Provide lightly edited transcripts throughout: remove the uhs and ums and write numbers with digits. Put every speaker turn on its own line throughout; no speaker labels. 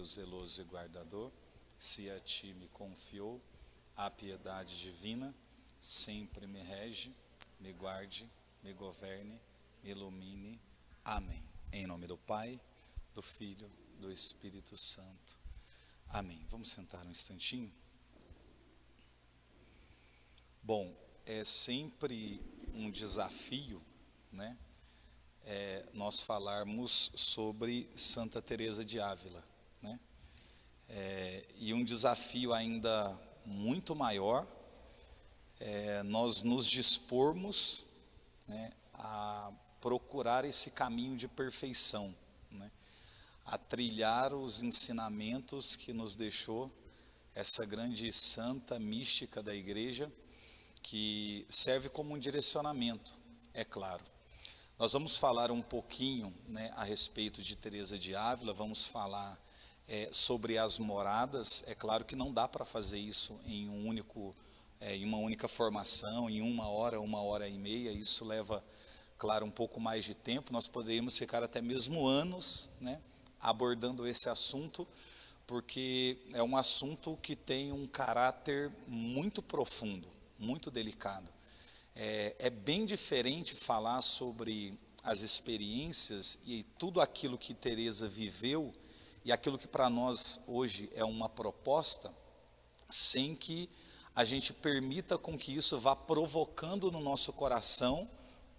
Deus zeloso e guardador, se a ti me confiou, a piedade divina sempre me rege, me guarde, me governe, me ilumine. Amém. Em nome do Pai, do Filho, do Espírito Santo. Amém. Vamos sentar um instantinho? Bom, é sempre um desafio, né? Nós falarmos sobre Santa Teresa de Ávila, né? E um desafio ainda muito maior nós nos dispormos, né, a procurar esse caminho de perfeição, né, a trilhar os ensinamentos que nos deixou essa grande santa mística da igreja, que serve como um direcionamento, é claro. Nós vamos falar um pouquinho, né, a respeito de Teresa de Ávila, vamos falar sobre as moradas. É claro que não dá para fazer isso em em uma única formação, em uma hora e meia. Isso leva, claro, um pouco mais de tempo. Nós poderíamos ficar até mesmo anos, né, abordando esse assunto, porque é um assunto que tem um caráter muito profundo, muito delicado. É bem diferente falar sobre as experiências e tudo aquilo que Teresa viveu e aquilo que para nós hoje é uma proposta, sem que a gente permita com que isso vá provocando no nosso coração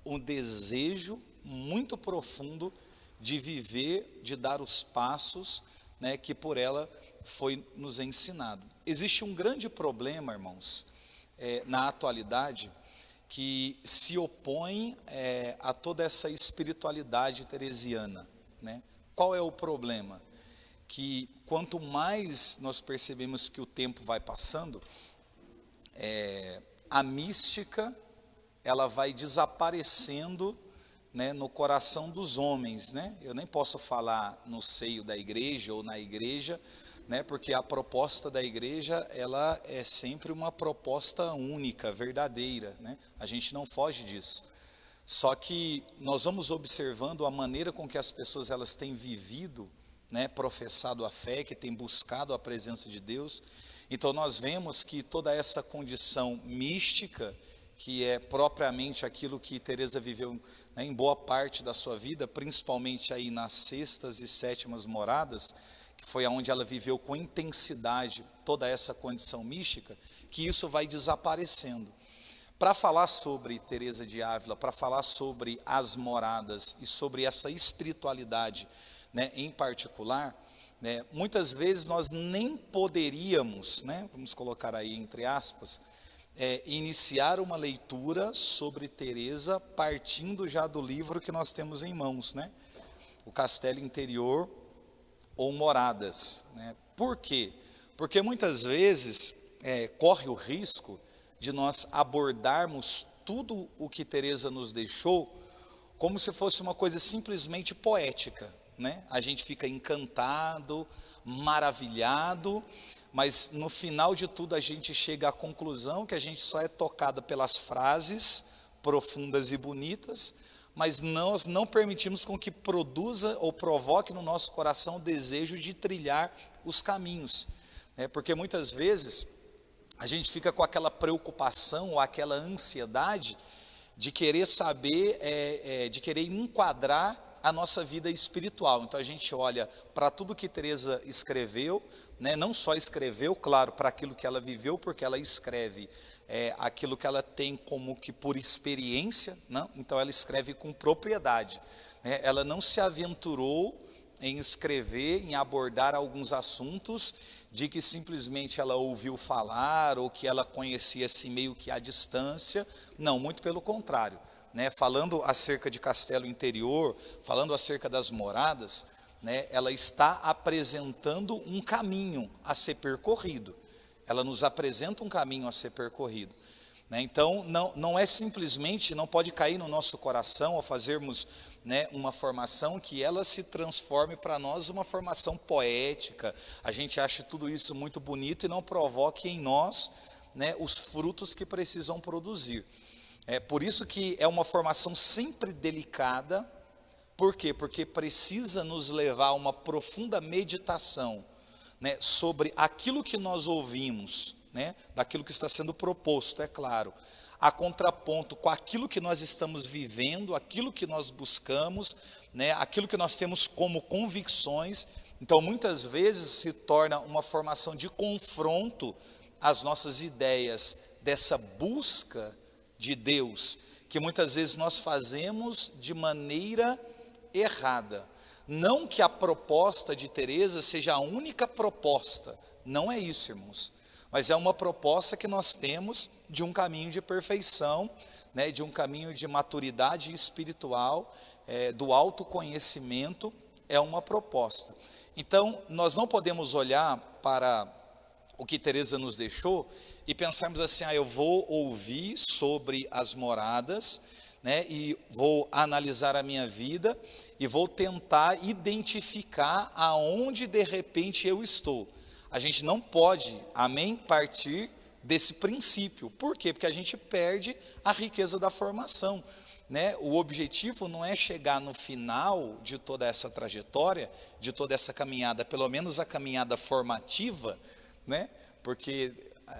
um desejo muito profundo de viver, de dar os passos, né, que por ela foi nos ensinado. Existe um grande problema, irmãos, na atualidade, que se opõe a toda essa espiritualidade teresiana, né? Qual é o problema? Que quanto mais nós percebemos que o tempo vai passando, a mística ela vai desaparecendo, né, no coração dos homens, né? Eu nem posso falar no seio da igreja ou na igreja, né, porque a proposta da igreja ela é sempre uma proposta única, verdadeira, né? A gente não foge disso. Só que nós vamos observando a maneira com que as pessoas elas têm vivido, né, professado a fé, que têm buscado a presença de Deus. Então nós vemos que toda essa condição mística, que é propriamente aquilo que Teresa viveu, né, em boa parte da sua vida, principalmente aí nas sextas e sétimas moradas, que foi aonde ela viveu com intensidade toda essa condição mística, que isso vai desaparecendo. Para falar sobre Teresa de Ávila, para falar sobre as moradas e sobre essa espiritualidade, né, em particular, né, muitas vezes nós nem poderíamos, né, vamos colocar aí entre aspas, iniciar uma leitura sobre Teresa partindo já do livro que nós temos em mãos, né, o Castelo Interior ou Moradas, né? Por quê? Porque muitas vezes corre o risco de nós abordarmos tudo o que Teresa nos deixou como se fosse uma coisa simplesmente poética, né? A gente fica encantado, maravilhado, mas no final de tudo a gente chega à conclusão que a gente só é tocado pelas frases profundas e bonitas, mas nós não permitimos com que produza ou provoque no nosso coração o desejo de trilhar os caminhos, né? Porque muitas vezes a gente fica com aquela preocupação ou aquela ansiedade de querer saber, de querer enquadrar a nossa vida espiritual. Então a gente olha para tudo que Teresa escreveu, né? Não só escreveu, claro, para aquilo que ela viveu, porque ela escreve aquilo que ela tem como que por experiência, não? Então ela escreve com propriedade, né? Ela não se aventurou em escrever, em abordar alguns assuntos de que simplesmente ela ouviu falar ou que ela conhecia assim meio que à distância. Não, muito pelo contrário, né? Falando acerca de Castelo Interior, falando acerca das moradas, né? Ela está apresentando um caminho a ser percorrido. Ela nos apresenta um caminho a ser percorrido, né? Então, não é simplesmente, não pode cair no nosso coração ao fazermos, né, uma formação que ela se transforme para nós uma formação poética. A gente acha tudo isso muito bonito e não provoque em nós, né, os frutos que precisam produzir. Por isso que é uma formação sempre delicada. Por quê? Porque precisa nos levar a uma profunda meditação né, sobre aquilo que nós ouvimos, né, daquilo que está sendo proposto, é claro, a contraponto com aquilo que nós estamos vivendo, aquilo que nós buscamos, né, aquilo que nós temos como convicções. Então, muitas vezes se torna uma formação de confronto às nossas ideias, dessa busca de Deus, que muitas vezes nós fazemos de maneira errada. Não que a proposta de Teresa seja a única proposta, não é isso, irmãos, mas é uma proposta que nós temos de um caminho de perfeição, né, de um caminho de maturidade espiritual, do autoconhecimento, é uma proposta. Então, nós não podemos olhar para o que Teresa nos deixou e pensarmos assim, eu vou ouvir sobre as moradas, né, e vou analisar a minha vida e vou tentar identificar aonde de repente eu estou. A gente não pode, amém, partir desse princípio. Por quê? Porque a gente perde a riqueza da formação, né? O objetivo não é chegar no final de toda essa trajetória, de toda essa caminhada, pelo menos a caminhada formativa, né? Porque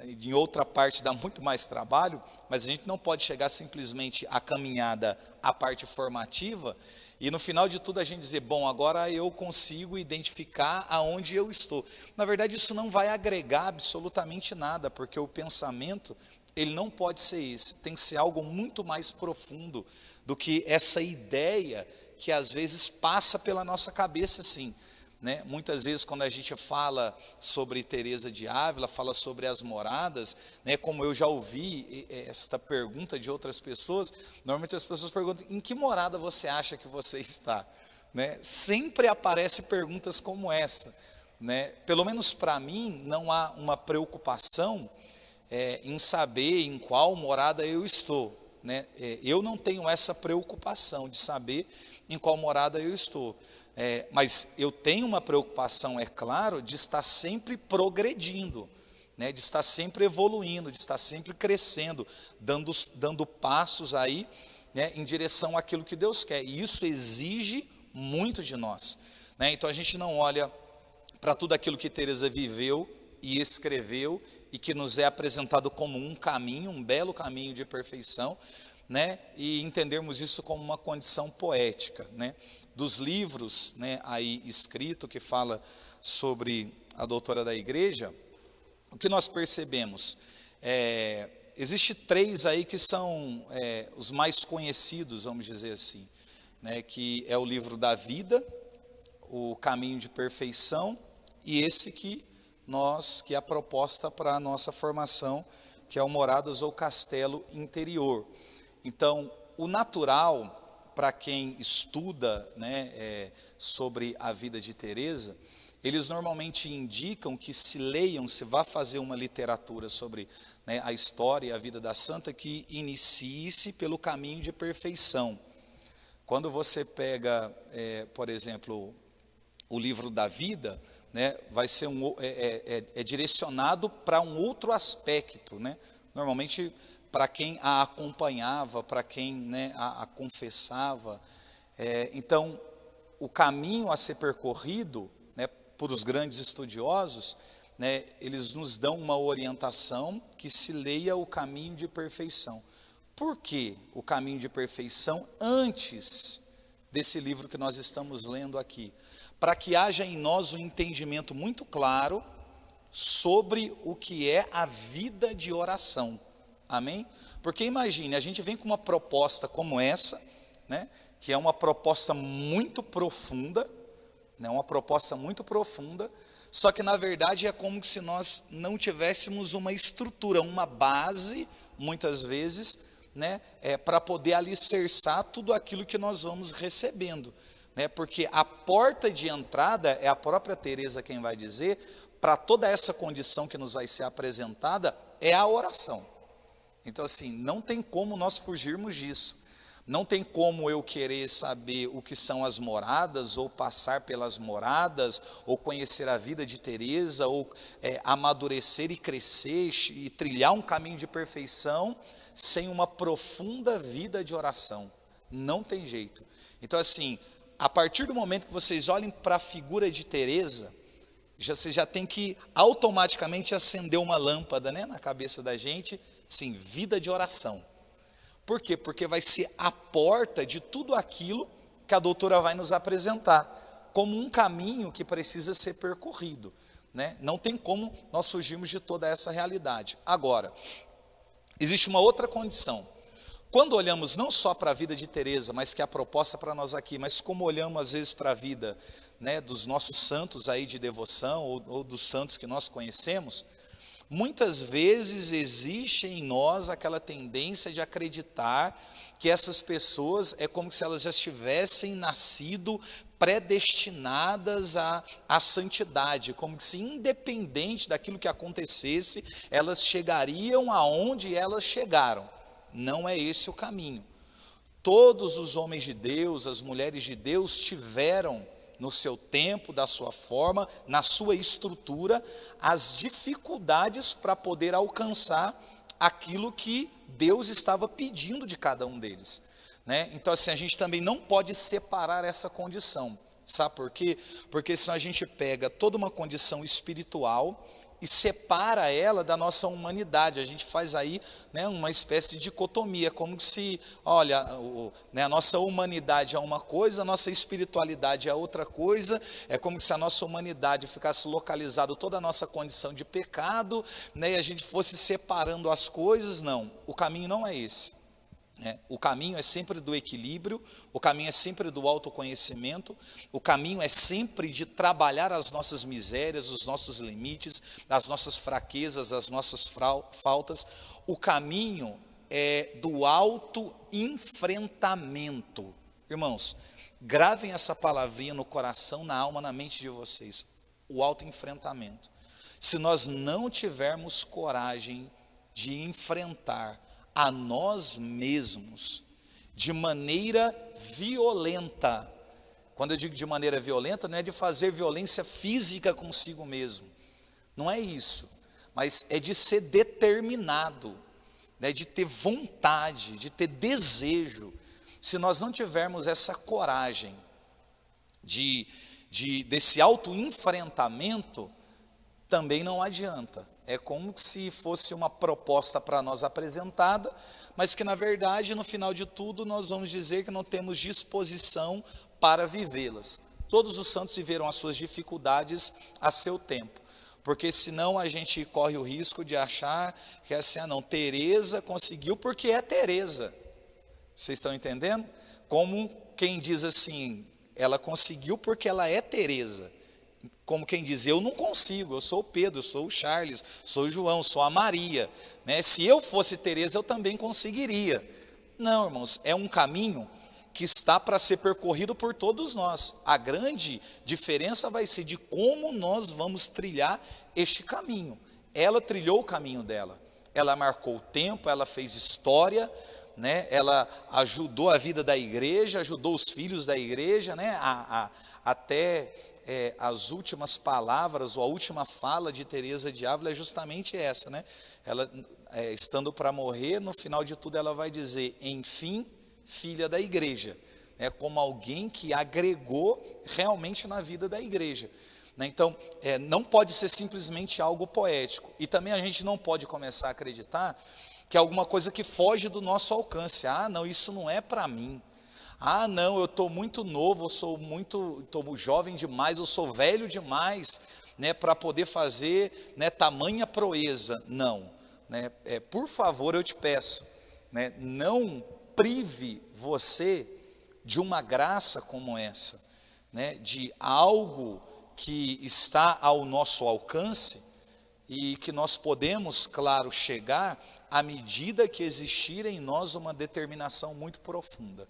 em outra parte dá muito mais trabalho, mas a gente não pode chegar simplesmente à caminhada, à parte formativa, e no final de tudo a gente dizer, bom, agora eu consigo identificar aonde eu estou. Na verdade, isso não vai agregar absolutamente nada, porque o pensamento, ele não pode ser esse, tem que ser algo muito mais profundo do que essa ideia que às vezes passa pela nossa cabeça, assim, né? Muitas vezes quando a gente fala sobre Teresa de Ávila, fala sobre as moradas, né? Como eu já ouvi esta pergunta de outras pessoas, normalmente as pessoas perguntam, em que morada você acha que você está? Né? Sempre aparecem perguntas como essa, né? Pelo menos para mim não há uma preocupação em saber em qual morada eu estou, né? Eu não tenho essa preocupação de saber em qual morada eu estou. Mas eu tenho uma preocupação, é claro, de estar sempre progredindo, né, de estar sempre evoluindo, de estar sempre crescendo, dando passos aí, né, em direção àquilo que Deus quer. E isso exige muito de nós, né? Então a gente não olha para tudo aquilo que Teresa viveu e escreveu e que nos é apresentado como um caminho, um belo caminho de perfeição, né, e entendermos isso como uma condição poética, né? Dos livros, né, aí escrito que fala sobre a doutora da igreja, o que nós percebemos? Existe 3 aí que são os mais conhecidos, vamos dizer assim, né, que é o livro da vida, o caminho de perfeição, e esse que é a proposta para a nossa formação, que é o Moradas ou Castelo Interior. Então, o natural, para quem estuda, né, sobre a vida de Teresa, eles normalmente indicam que se vá fazer uma literatura sobre, né, a história e a vida da santa, que inicie-se pelo caminho de perfeição. Quando você pega, por exemplo, o livro da vida, né, vai ser direcionado para um outro aspecto, né? Normalmente para quem a acompanhava, para quem, né, a confessava. Então, o caminho a ser percorrido, né, por os grandes estudiosos, né, eles nos dão uma orientação que se leia o caminho de perfeição. Por que o caminho de perfeição antes desse livro que nós estamos lendo aqui? Para que haja em nós um entendimento muito claro sobre o que é a vida de oração. Amém? Porque imagine, a gente vem com uma proposta como essa, né, que é uma proposta muito profunda, né, só que na verdade é como se nós não tivéssemos uma estrutura, uma base, muitas vezes, né, para poder alicerçar tudo aquilo que nós vamos recebendo, né, porque a porta de entrada, é a própria Teresa quem vai dizer, para toda essa condição que nos vai ser apresentada, é a oração. Então, assim, não tem como nós fugirmos disso. Não tem como eu querer saber o que são as moradas, ou passar pelas moradas, ou conhecer a vida de Teresa, ou amadurecer e crescer, e trilhar um caminho de perfeição, sem uma profunda vida de oração. Não tem jeito. Então, assim, a partir do momento que vocês olhem para a figura de Teresa, Você já tem que automaticamente acender uma lâmpada, né, na cabeça da gente, sim, vida de oração. Por quê? Porque vai ser a porta de tudo aquilo que a doutora vai nos apresentar, como um caminho que precisa ser percorrido, né? Não tem como nós fugirmos de toda essa realidade. Agora, existe uma outra condição. Quando olhamos não só para a vida de Teresa, mas que é a proposta para nós aqui, mas como olhamos às vezes para a vida, né, dos nossos santos aí de devoção, ou dos santos que nós conhecemos, muitas vezes existe em nós aquela tendência de acreditar que essas pessoas é como se elas já tivessem nascido predestinadas à santidade, como se independente daquilo que acontecesse, elas chegariam aonde elas chegaram. Não é esse o caminho. Todos os homens de Deus, as mulheres de Deus tiveram no seu tempo, da sua forma, na sua estrutura, as dificuldades para poder alcançar aquilo que Deus estava pedindo de cada um deles, né? Então assim, a gente também não pode separar essa condição, sabe por quê? Porque senão a gente pega toda uma condição espiritual e separa ela da nossa humanidade. A gente faz aí, né, uma espécie de dicotomia, como se, olha, né, a nossa humanidade é uma coisa, a nossa espiritualidade é outra coisa. É como se a nossa humanidade ficasse localizado toda a nossa condição de pecado, né, e a gente fosse separando as coisas. Não, o caminho não é esse. O caminho é sempre do equilíbrio, o caminho é sempre do autoconhecimento, o caminho é sempre de trabalhar as nossas misérias, os nossos limites, as nossas fraquezas, as nossas faltas. O caminho é do autoenfrentamento. Irmãos, gravem essa palavrinha no coração, na alma, na mente de vocês. O autoenfrentamento. Se nós não tivermos coragem de enfrentar a nós mesmos de maneira violenta. Quando eu digo de maneira violenta, não é de fazer violência física consigo mesmo, não é isso, mas é de ser determinado, né, de ter vontade, de ter desejo. Se nós não tivermos essa coragem desse autoenfrentamento, também não adianta. É como se fosse uma proposta para nós apresentada, mas que na verdade, no final de tudo, nós vamos dizer que não temos disposição para vivê-las. Todos os santos viveram as suas dificuldades a seu tempo, porque senão a gente corre o risco de achar que assim, não, Teresa conseguiu porque é Teresa. Vocês estão entendendo? Como quem diz assim, ela conseguiu porque ela é Teresa. Como quem diz, eu não consigo, eu sou o Pedro, eu sou o Charles, sou o João, sou a Maria, né? Se eu fosse Teresa, eu também conseguiria. Não, irmãos, é um caminho que está para ser percorrido por todos nós. A grande diferença vai ser de como nós vamos trilhar este caminho. Ela trilhou o caminho dela, ela marcou o tempo, ela fez história, né? Ela ajudou a vida da igreja, ajudou os filhos da igreja, né? Até as últimas palavras, ou a última fala de Teresa de Ávila é justamente essa, né? Ela, estando para morrer, no final de tudo ela vai dizer, enfim, filha da igreja, né? Como alguém que agregou realmente na vida da igreja, né? Então, não pode ser simplesmente algo poético, e também a gente não pode começar a acreditar que é alguma coisa que foge do nosso alcance. Ah, não, isso não é para mim. Ah, não, eu estou muito novo, estou jovem demais, eu sou velho demais, né, para poder fazer, né, tamanha proeza. Não, né, por favor, eu te peço, né, não prive você de uma graça como essa, né, de algo que está ao nosso alcance e que nós podemos, claro, chegar à medida que existir em nós uma determinação muito profunda.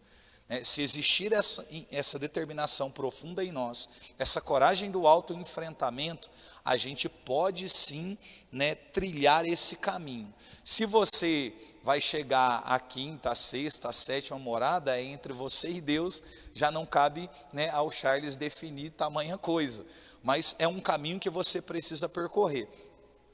Se existir essa determinação profunda em nós, essa coragem do autoenfrentamento, a gente pode sim, né, trilhar esse caminho. Se você vai chegar à quinta, à sexta, à sétima morada, entre você e Deus, já não cabe, né, ao Charles definir tamanha coisa, mas é um caminho que você precisa percorrer.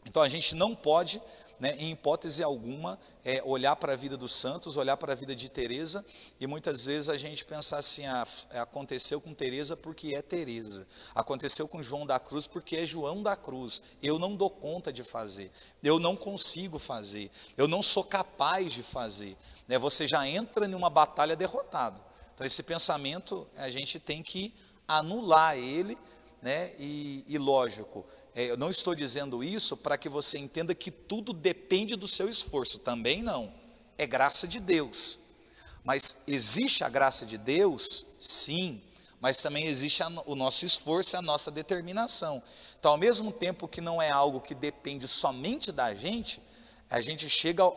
Então a gente não pode, né, em hipótese alguma, olhar para a vida dos santos, olhar para a vida de Teresa, e muitas vezes a gente pensar assim, aconteceu com Teresa porque é Teresa, aconteceu com João da Cruz porque é João da Cruz, eu não dou conta de fazer, eu não consigo fazer, eu não sou capaz de fazer, né? Você já entra em uma batalha derrotado. Então esse pensamento a gente tem que anular ele, né? E lógico, eu não estou dizendo isso para que você entenda que tudo depende do seu esforço, também não, é graça de Deus. Mas existe a graça de Deus? Sim, mas também existe o nosso esforço e a nossa determinação. Então, ao mesmo tempo que não é algo que depende somente da gente, a gente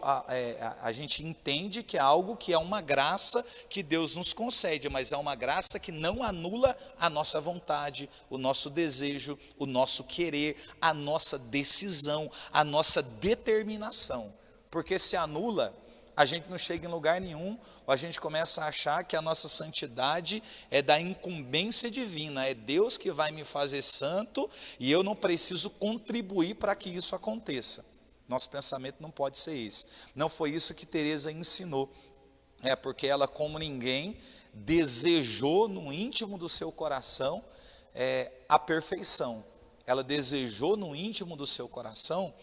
a gente entende que é algo que é uma graça que Deus nos concede, mas é uma graça que não anula a nossa vontade, o nosso desejo, o nosso querer, a nossa decisão, a nossa determinação. Porque se anula, a gente não chega em lugar nenhum, ou a gente começa a achar que a nossa santidade é da incumbência divina, é Deus que vai me fazer santo e eu não preciso contribuir para que isso aconteça. Nosso pensamento não pode ser esse. Não foi isso que Teresa ensinou. Porque ela, como ninguém, desejou no íntimo do seu coração a perfeição. Ela desejou no íntimo do seu coração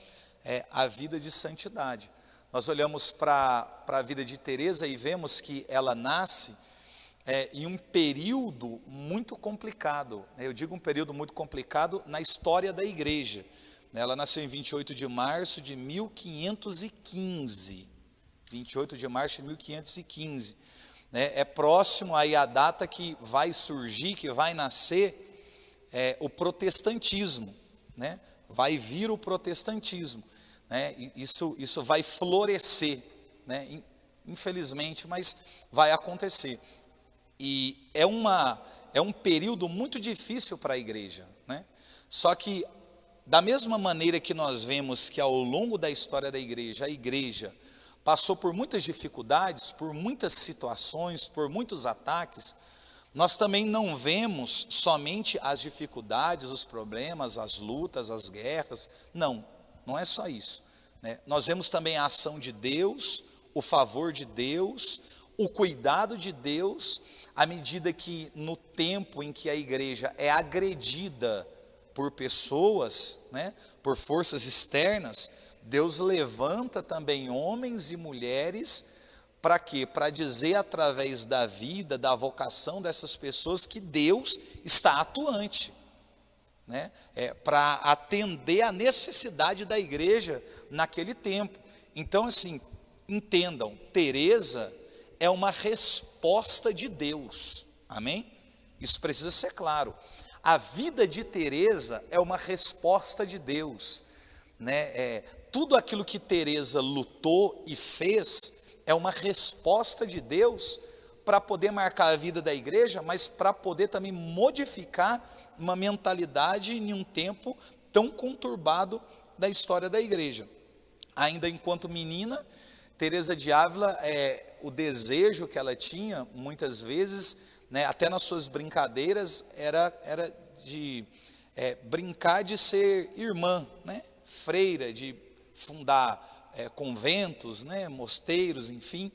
a vida de santidade. Nós olhamos para a vida de Teresa e vemos que ela nasce em um período muito complicado. Eu digo um período muito complicado na história da igreja. Ela nasceu em 28 de março de 1515. 28 de março de 1515. É próximo aí a data que vai surgir, que vai nascer o protestantismo. Né? Vai vir o protestantismo. Né? Isso vai florescer. Né? Infelizmente, mas vai acontecer. E é um período muito difícil para a igreja. Né? Só que, da mesma maneira que nós vemos que ao longo da história da igreja, a igreja passou por muitas dificuldades, por muitas situações, por muitos ataques, nós também não vemos somente as dificuldades, os problemas, as lutas, as guerras. Não é só isso. Né? Nós vemos também a ação de Deus, o favor de Deus, o cuidado de Deus, à medida que no tempo em que a igreja é agredida por pessoas, né, por forças externas, Deus levanta também homens e mulheres, para quê? Para dizer através da vida, da vocação dessas pessoas que Deus está atuante, né, para atender a necessidade da igreja naquele tempo. Então assim, entendam, Teresa é uma resposta de Deus, amém? Isso precisa ser claro. A vida de Teresa é uma resposta de Deus, né? Tudo aquilo que Teresa lutou e fez é uma resposta de Deus para poder marcar a vida da igreja, mas para poder também modificar uma mentalidade em um tempo tão conturbado da história da igreja. Ainda enquanto menina, Teresa de Ávila, o desejo que ela tinha, muitas vezes, né, até nas suas brincadeiras, era de brincar de ser irmã, né, freira, de fundar conventos, né, mosteiros, enfim.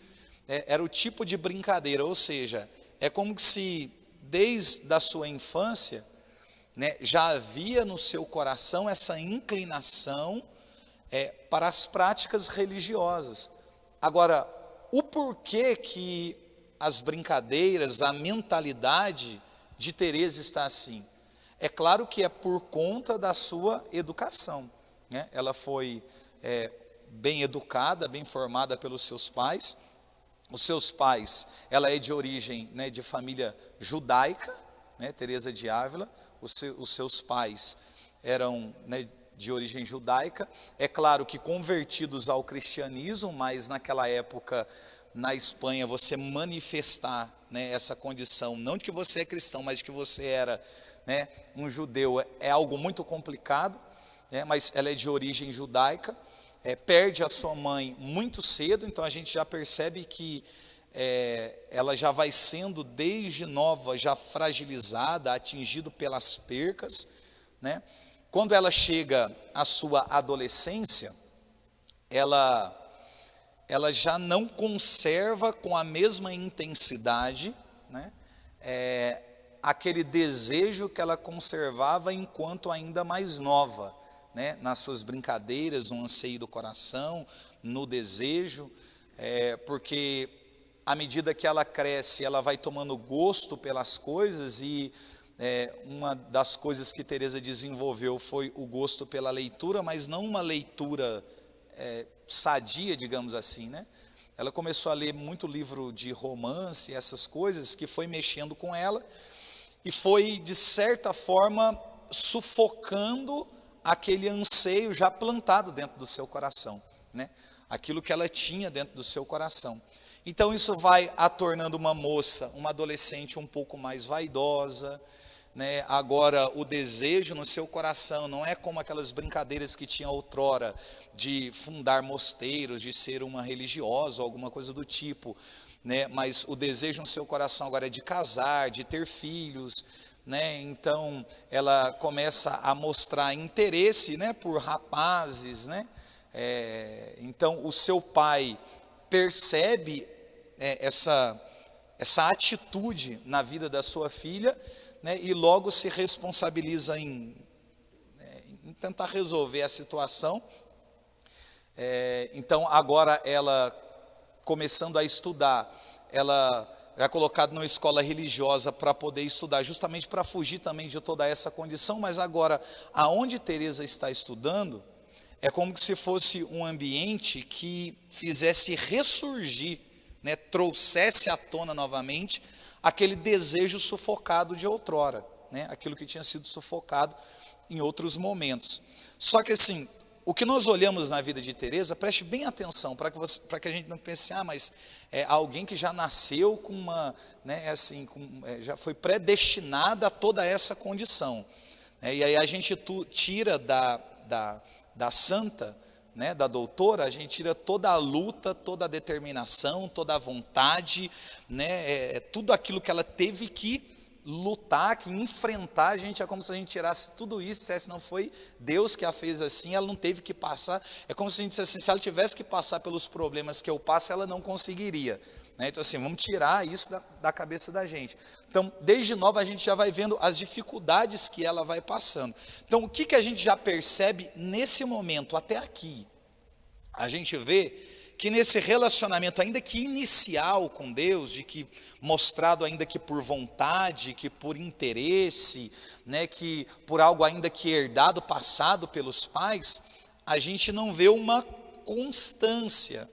Era o tipo de brincadeira, ou seja, é como se desde a sua infância, né, já havia no seu coração essa inclinação para as práticas religiosas. Agora, o porquê que as brincadeiras, a mentalidade de Teresa está assim? É claro que é por conta da sua educação, né? Ela foi bem educada, bem formada pelos seus pais. Os seus pais, ela é de origem, né, de família judaica, né, Teresa de Ávila. Os seus pais eram, né, de origem judaica. É claro que convertidos ao cristianismo, mas naquela época, na Espanha, você manifestar, né, essa condição, não de que você é cristão, mas de que você era, né, um judeu, é algo muito complicado, né, mas ela é de origem judaica, perde a sua mãe muito cedo, então a gente já percebe que ela já vai sendo desde nova, já fragilizada, atingido pelas percas, né, quando ela chega à sua adolescência, ela já não conserva com a mesma intensidade, né, aquele desejo que ela conservava enquanto ainda mais nova, né, nas suas brincadeiras, no anseio do coração, no desejo, porque à medida que ela cresce, ela vai tomando gosto pelas coisas, e uma das coisas que Teresa desenvolveu foi o gosto pela leitura, mas não uma leitura sadia, digamos assim, né? Ela começou a ler muito livro de romance, essas coisas, que foi mexendo com ela, e foi, de certa forma, sufocando aquele anseio já plantado dentro do seu coração, né? Aquilo que ela tinha dentro do seu coração. Então isso vai a tornando uma moça, uma adolescente um pouco mais vaidosa, né? Agora o desejo no seu coração não é como aquelas brincadeiras que tinha outrora, de fundar mosteiros, de ser uma religiosa, alguma coisa do tipo, né? Mas o desejo no seu coração agora é de casar, de ter filhos, né? Então ela começa a mostrar interesse, né, por rapazes, né? Então o seu pai percebe essa atitude na vida da sua filha, né, e logo se responsabiliza em tentar resolver a situação. Então agora ela, começando a estudar, ela é colocada numa escola religiosa para poder estudar, justamente para fugir também de toda essa condição. Mas agora, aonde Teresa está estudando, é como se fosse um ambiente que fizesse ressurgir, né, trouxesse à tona novamente aquele desejo sufocado de outrora, né, aquilo que tinha sido sufocado em outros momentos. Só que assim, o que nós olhamos na vida de Teresa, preste bem atenção, para que a gente não pense, mas é alguém que já nasceu com uma, né, assim, já foi predestinada a toda essa condição, né? E aí a gente tira da santa, né, da doutora, a gente tira toda a luta, toda a determinação, toda a vontade, né, tudo aquilo que ela teve que lutar, que enfrentar. A gente, é como se a gente tirasse tudo isso, se não foi Deus que a fez assim, ela não teve que passar. É como se a gente dissesse assim, se ela tivesse que passar pelos problemas que eu passo, ela não conseguiria, né? Então assim, vamos tirar isso da cabeça da gente. Então, desde nova a gente já vai vendo as dificuldades que ela vai passando. Então, o que a gente já percebe nesse momento, até aqui? A gente vê que nesse relacionamento, ainda que inicial com Deus, de que mostrado ainda que por vontade, que por interesse, né, que por algo ainda que herdado, passado pelos pais, a gente não vê uma constância.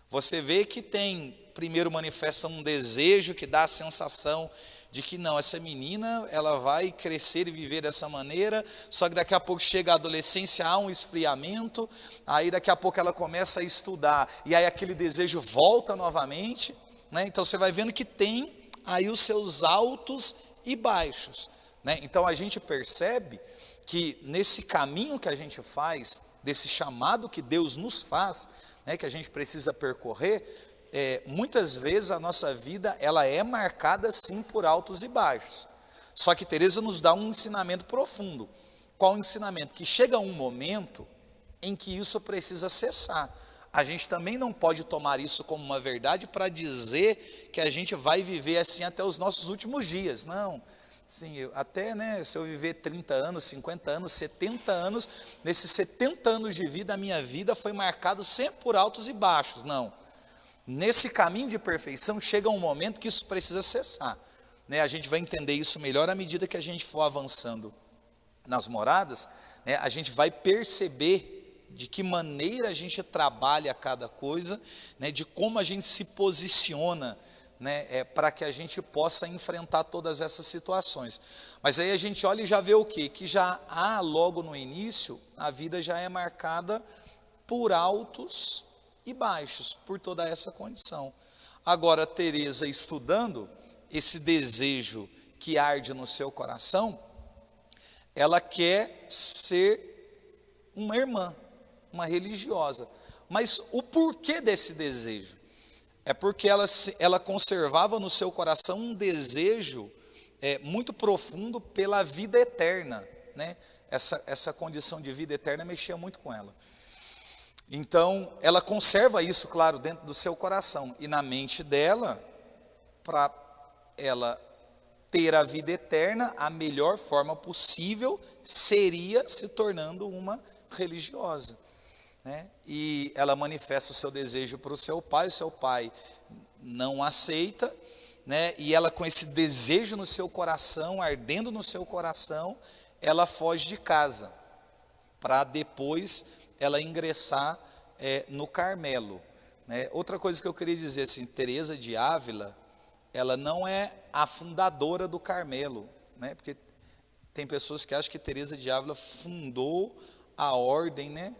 Você vê que tem, primeiro manifesta um desejo que dá a sensação de que não, essa menina, ela vai crescer e viver dessa maneira, só que daqui a pouco chega a adolescência, há um esfriamento, aí daqui a pouco ela começa a estudar, e aí aquele desejo volta novamente, né? Então você vai vendo que tem aí os seus altos e baixos, né? Então a gente percebe que nesse caminho que a gente faz, desse chamado que Deus nos faz, né, que a gente precisa percorrer, muitas vezes a nossa vida ela é marcada sim por altos e baixos. Só que Teresa nos dá um ensinamento profundo. Qual o ensinamento? Que chega um momento em que isso precisa cessar. A gente também não pode tomar isso como uma verdade para dizer que a gente vai viver assim até os nossos últimos dias. Não. Sim, até, né, se eu viver 30 anos, 50 anos, 70 anos, nesses 70 anos de vida, a minha vida foi marcada sempre por altos e baixos. Não. Nesse caminho de perfeição, chega um momento que isso precisa cessar, né? A gente vai entender isso melhor à medida que a gente for avançando nas moradas, né? A gente vai perceber de que maneira a gente trabalha cada coisa, né? De como a gente se posiciona, né? Para que a gente possa enfrentar todas essas situações. Mas aí a gente olha e já vê o quê? Que já há logo no início, a vida já é marcada por altos e baixos, por toda essa condição. Agora, Teresa estudando esse desejo que arde no seu coração, ela quer ser uma irmã, uma religiosa. Mas o porquê desse desejo? É porque ela conservava no seu coração um desejo muito profundo pela vida eterna, né? essa condição de vida eterna mexia muito com ela. Então, ela conserva isso, claro, dentro do seu coração e na mente dela, para ela ter a vida eterna, a melhor forma possível seria se tornando uma religiosa, né? E ela manifesta o seu desejo para o seu pai não aceita, né? E ela, com esse desejo no seu coração, ardendo no seu coração, ela foge de casa, para depois ela ingressar no Carmelo, né? Outra coisa que eu queria dizer, assim, Teresa de Ávila, ela não é a fundadora do Carmelo, né? Porque tem pessoas que acham que Teresa de Ávila fundou a ordem, né?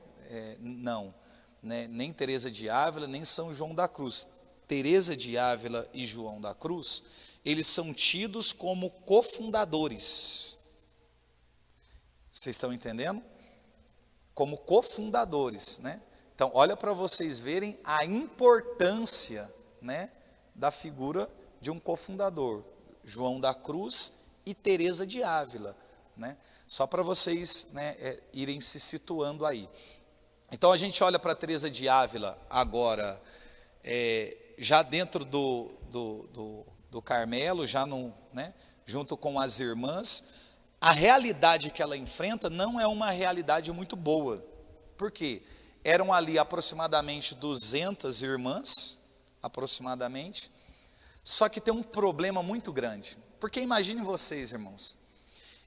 Não, né? Nem Teresa de Ávila, nem São João da Cruz. Teresa de Ávila e João da Cruz, eles são tidos como cofundadores. Vocês estão entendendo? Como cofundadores, né? Então, olha para vocês verem a importância, né, da figura de um cofundador, João da Cruz e Teresa de Ávila, né? Só para vocês, né, irem se situando aí. Então, a gente olha para Teresa de Ávila agora, já dentro do Carmelo, já no, né, junto com as irmãs. A realidade que ela enfrenta não é uma realidade muito boa. Por quê? Eram ali aproximadamente 200 irmãs, aproximadamente. Só que tem um problema muito grande. Porque imagine vocês, irmãos.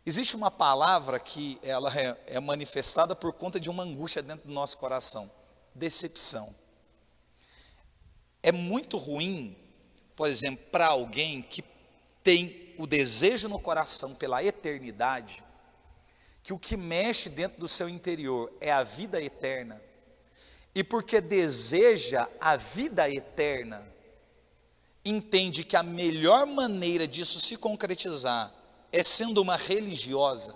Existe uma palavra que ela é manifestada por conta de uma angústia dentro do nosso coração. Decepção. É muito ruim, por exemplo, para alguém que tem o desejo no coração pela eternidade, que o que mexe dentro do seu interior é a vida eterna, e porque deseja a vida eterna, entende que a melhor maneira disso se concretizar é sendo uma religiosa,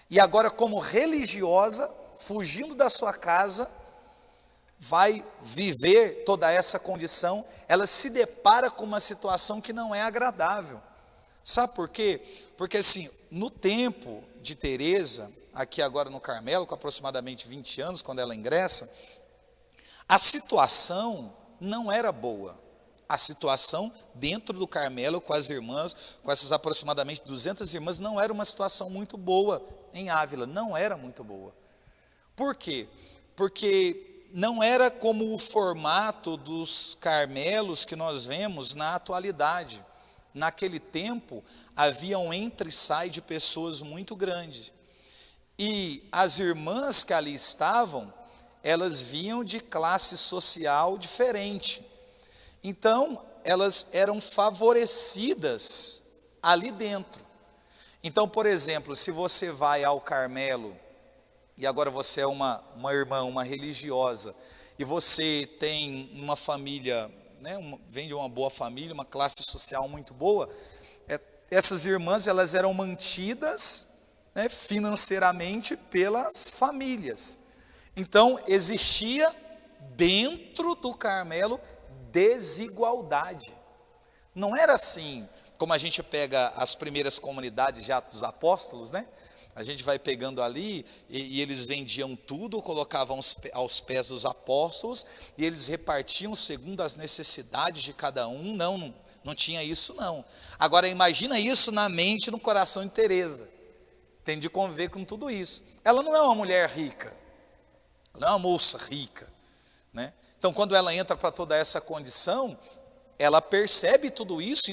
e agora, como religiosa, fugindo da sua casa, vai viver toda essa condição, ela se depara com uma situação que não é agradável. Sabe por quê? Porque assim, no tempo de Teresa, aqui agora no Carmelo, com aproximadamente 20 anos, quando ela ingressa, a situação não era boa. A situação dentro do Carmelo, com as irmãs, com essas aproximadamente 200 irmãs, não era uma situação muito boa em Ávila, não era muito boa. Por quê? Porque não era como o formato dos Carmelos que nós vemos na atualidade. Naquele tempo, havia um entra e sai de pessoas muito grande. E as irmãs que ali estavam, elas vinham de classe social diferente. Então, elas eram favorecidas ali dentro. Então, por exemplo, se você vai ao Carmelo, e agora você é uma irmã, uma religiosa, e você tem uma família, né, vem de uma boa família, uma classe social muito boa, essas irmãs, elas eram mantidas, né, financeiramente pelas famílias. Então, existia dentro do Carmelo desigualdade. Não era assim, como a gente pega as primeiras comunidades de Atos dos Apóstolos, né? A gente vai pegando ali, e eles vendiam tudo, colocavam aos pés dos apóstolos, e eles repartiam segundo as necessidades de cada um. Não tinha isso não. Agora imagina isso na mente, no coração de Teresa. Tem de conviver com tudo isso. Ela não é uma mulher rica, ela é uma moça rica, né? Então, quando ela entra para toda essa condição, ela percebe tudo isso,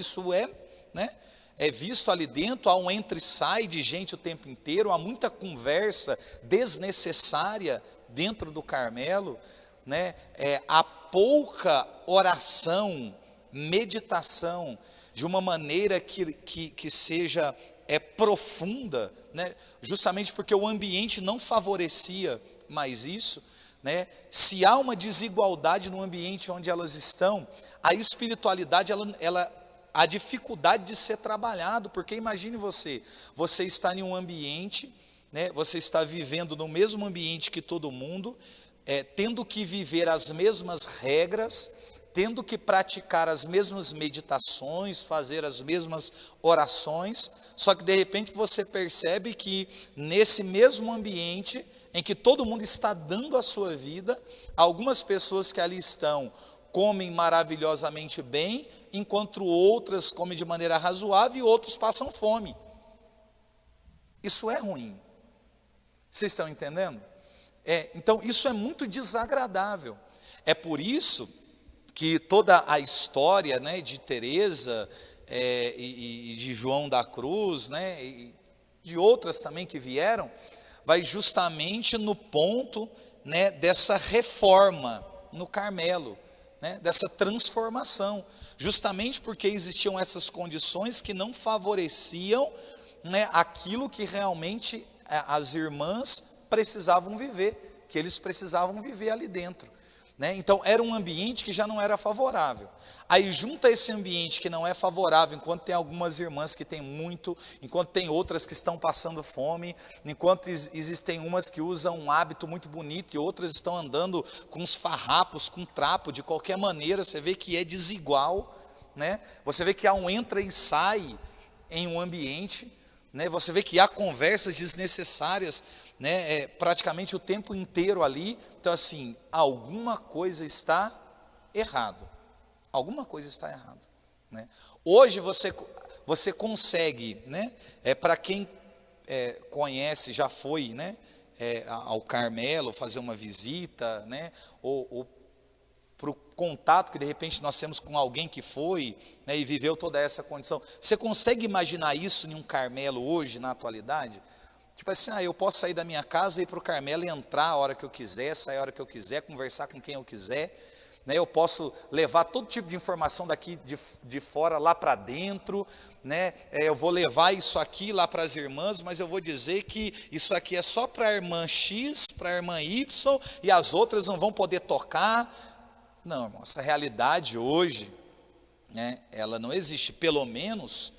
né? É visto ali dentro, há um entra e sai de gente o tempo inteiro, há muita conversa desnecessária dentro do Carmelo, né? Há pouca oração, meditação, de uma maneira que seja profunda, né? Justamente porque o ambiente não favorecia mais isso, né? Se há uma desigualdade no ambiente onde elas estão, a espiritualidade, a dificuldade de ser trabalhado, porque imagine você está em um ambiente, né, você está vivendo no mesmo ambiente que todo mundo, tendo que viver as mesmas regras, tendo que praticar as mesmas meditações, fazer as mesmas orações, só que de repente você percebe que nesse mesmo ambiente em que todo mundo está dando a sua vida, algumas pessoas que ali estão comem maravilhosamente bem, enquanto outras comem de maneira razoável e outros passam fome. Isso é ruim. Vocês estão entendendo? Então isso é muito desagradável. É por isso que toda a história, né, de Teresa e de João da Cruz, né, e de outras também que vieram, vai justamente no ponto, né, dessa reforma no Carmelo, né, dessa transformação, justamente porque existiam essas condições que não favoreciam, né, aquilo que realmente as irmãs precisavam viver, que eles precisavam viver ali dentro, né? Então era um ambiente que já não era favorável. Aí junta esse ambiente que não é favorável, enquanto tem algumas irmãs que têm muito, enquanto tem outras que estão passando fome, enquanto existem umas que usam um hábito muito bonito e outras estão andando com uns farrapos, com trapo, de qualquer maneira, você vê que é desigual, né? Você vê que há um entra e sai em um ambiente, né? Você vê que há conversas desnecessárias, né? Praticamente o tempo inteiro ali. Então assim, alguma coisa está errado. Alguma coisa está errada, né? Hoje você consegue, né? Para quem conhece, já foi, né? Ao Carmelo fazer uma visita, né? Ou para o contato que de repente nós temos com alguém que foi, né, e viveu toda essa condição. Você consegue imaginar isso em um Carmelo hoje, na atualidade? Tipo assim, eu posso sair da minha casa, ir para o Carmelo e entrar a hora que eu quiser, sair a hora que eu quiser, conversar com quem eu quiser, né? Eu posso levar todo tipo de informação daqui de fora lá para dentro, né? Eu vou levar isso aqui lá para as irmãs, mas eu vou dizer que isso aqui é só para a irmã X, para a irmã Y, e as outras não vão poder tocar. Não, irmão, essa realidade hoje, né, ela não existe, pelo menos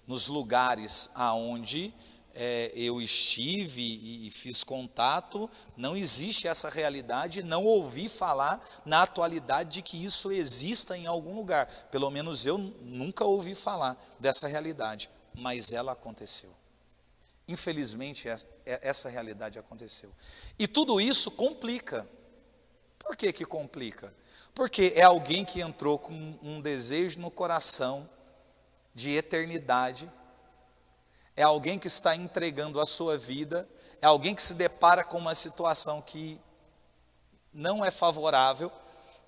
nos lugares aonde eu estive e fiz contato, não existe essa realidade, não ouvi falar na atualidade de que isso exista em algum lugar, pelo menos eu nunca ouvi falar dessa realidade, mas ela aconteceu. Infelizmente essa realidade aconteceu, e tudo isso complica. Por que que complica? Porque é alguém que entrou com um desejo no coração de eternidade, é alguém que está entregando a sua vida, é alguém que se depara com uma situação que não é favorável,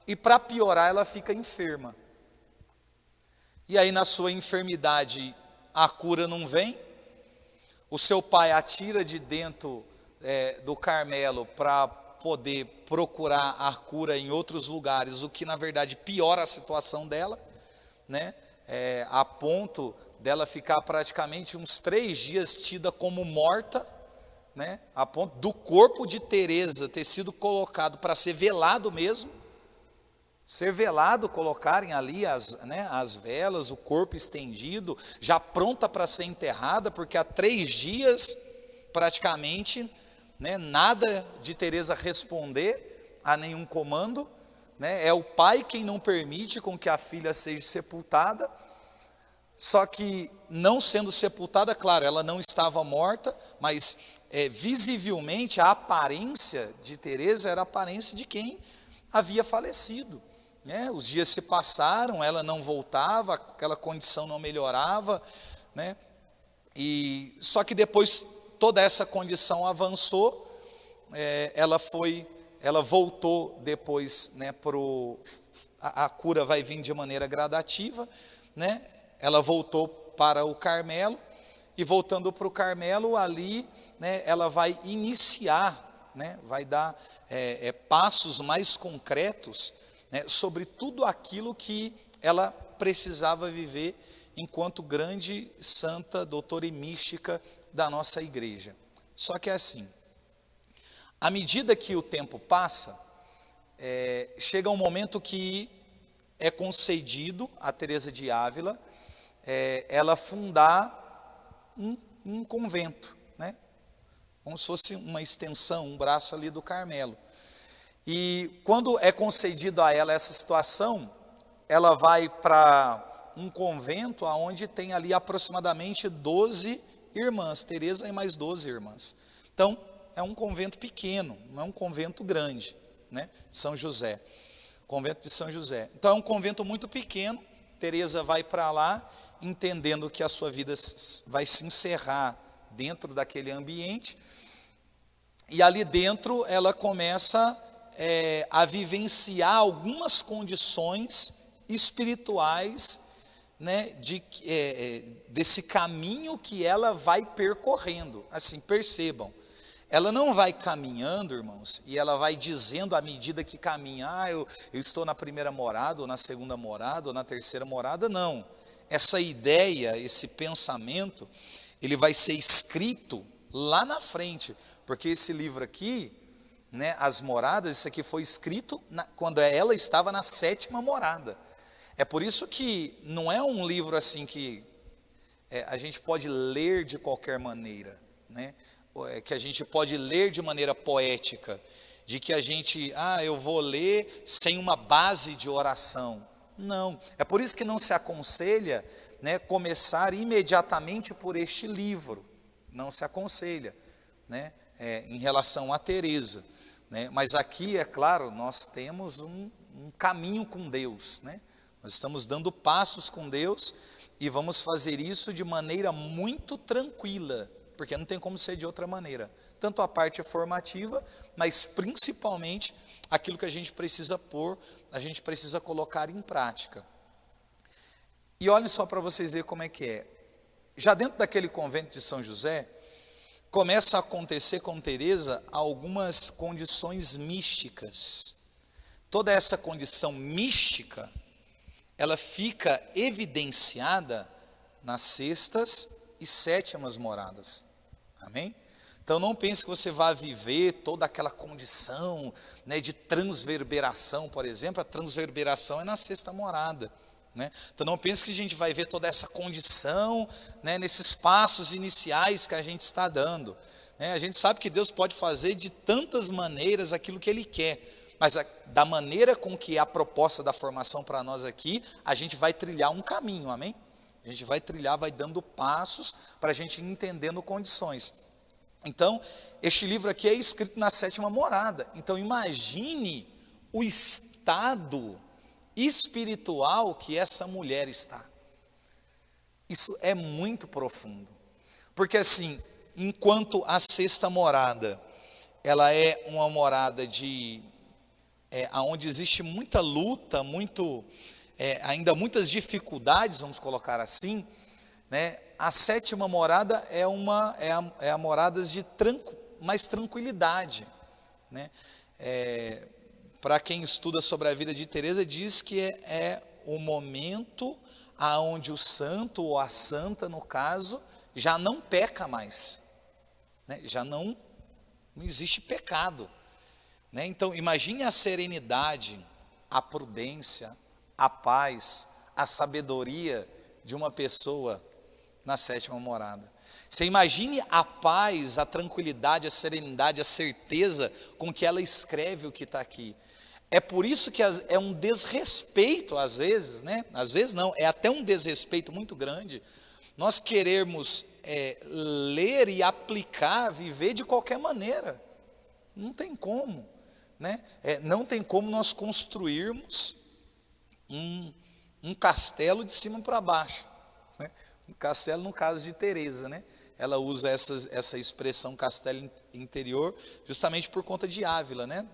e para piorar ela fica enferma. E aí na sua enfermidade a cura não vem, o seu pai a tira de dentro do Carmelo para poder procurar a cura em outros lugares, o que na verdade piora a situação dela, né? A ponto dela ficar praticamente uns 3 dias tida como morta, né? A ponto do corpo de Teresa ter sido colocado para ser velado mesmo, ser velado, colocarem ali as velas, o corpo estendido, já pronta para ser enterrada, porque há 3 dias praticamente, né, nada de Teresa responder a nenhum comando, né? É o pai quem não permite com que a filha seja sepultada. Só que não sendo sepultada, claro, ela não estava morta, mas visivelmente a aparência de Teresa era a aparência de quem havia falecido, né? Os dias se passaram, ela não voltava, aquela condição não melhorava, né? E só que depois toda essa condição avançou, ela voltou depois, né, a cura vai vir de maneira gradativa, né? Ela voltou para o Carmelo, e voltando para o Carmelo, ali, né, ela vai iniciar, né, vai dar passos mais concretos, né, sobre tudo aquilo que ela precisava viver enquanto grande santa, doutora e mística da nossa igreja. Só que é assim, à medida que o tempo passa, chega um momento que é concedido a Teresa de Ávila ela fundar um convento, né? Como se fosse uma extensão, um braço ali do Carmelo. E quando é concedido a ela essa situação, ela vai para um convento onde tem ali aproximadamente 12 irmãs, Teresa e mais 12 irmãs. Então, é um convento pequeno, não é um convento grande, né? São José, convento de São José. Então, é um convento muito pequeno. Teresa vai para lá, entendendo que a sua vida vai se encerrar dentro daquele ambiente, e ali dentro ela começa a vivenciar algumas condições espirituais, né, desse caminho que ela vai percorrendo. Assim, percebam, ela não vai caminhando, irmãos, e ela vai dizendo à medida que caminha, eu estou na primeira morada, ou na segunda morada, ou na terceira morada. Não. Essa ideia, esse pensamento, ele vai ser escrito lá na frente, porque esse livro aqui, né, As Moradas, isso aqui foi escrito quando ela estava na 7ª morada. É por isso que não é um livro assim que a gente pode ler de qualquer maneira, né? Que a gente pode ler de maneira poética, de que a gente, eu vou ler sem uma base de oração. Não, é por isso que não se aconselha, né, começar imediatamente por este livro, não se aconselha, né, em relação a Teresa, né, mas aqui, é claro, nós temos um caminho com Deus, né, nós estamos dando passos com Deus, e vamos fazer isso de maneira muito tranquila, porque não tem como ser de outra maneira, tanto a parte formativa, mas principalmente aquilo que a gente precisa pôr, a gente precisa colocar em prática. E olhem só para vocês verem como é que é. Já dentro daquele convento de São José, começa a acontecer com Teresa algumas condições místicas. Toda essa condição mística, ela fica evidenciada nas 6ª e 7ª moradas. Amém? Então não pense que você vai viver toda aquela condição, né, de transverberação, por exemplo. A transverberação é na 6ª morada, né? Então não pense que a gente vai ver toda essa condição, né, nesses passos iniciais que a gente está dando, né? A gente sabe que Deus pode fazer de tantas maneiras aquilo que Ele quer, mas da maneira com que é a proposta da formação para nós aqui, a gente vai trilhar um caminho, amém? A gente vai trilhar, vai dando passos para a gente ir entendendo condições. Então, este livro aqui é escrito na 7ª morada. Então, imagine o estado espiritual que essa mulher está. Isso é muito profundo. Porque assim, enquanto a 6ª morada, ela é uma morada onde existe muita luta, ainda muitas dificuldades, vamos colocar assim, né? A 7ª morada é a morada de mais tranquilidade, né? Para quem estuda sobre a vida de Teresa, diz que é o momento aonde o santo ou a santa, no caso, já não peca mais, né? Já não existe pecado, né? Então imagine a serenidade, a prudência, a paz, a sabedoria de uma pessoa na 7ª morada. Você imagine a paz, a tranquilidade, a serenidade, a certeza com que ela escreve o que está aqui. É por isso que é um desrespeito às vezes, né? Às vezes não, é até um desrespeito muito grande nós querermos ler e aplicar, viver de qualquer maneira. Não tem como, né? Não tem como nós construirmos um castelo de cima para baixo, né? Um castelo no caso de Teresa, né? Ela usa essa expressão castelo interior justamente por conta de Ávila, né?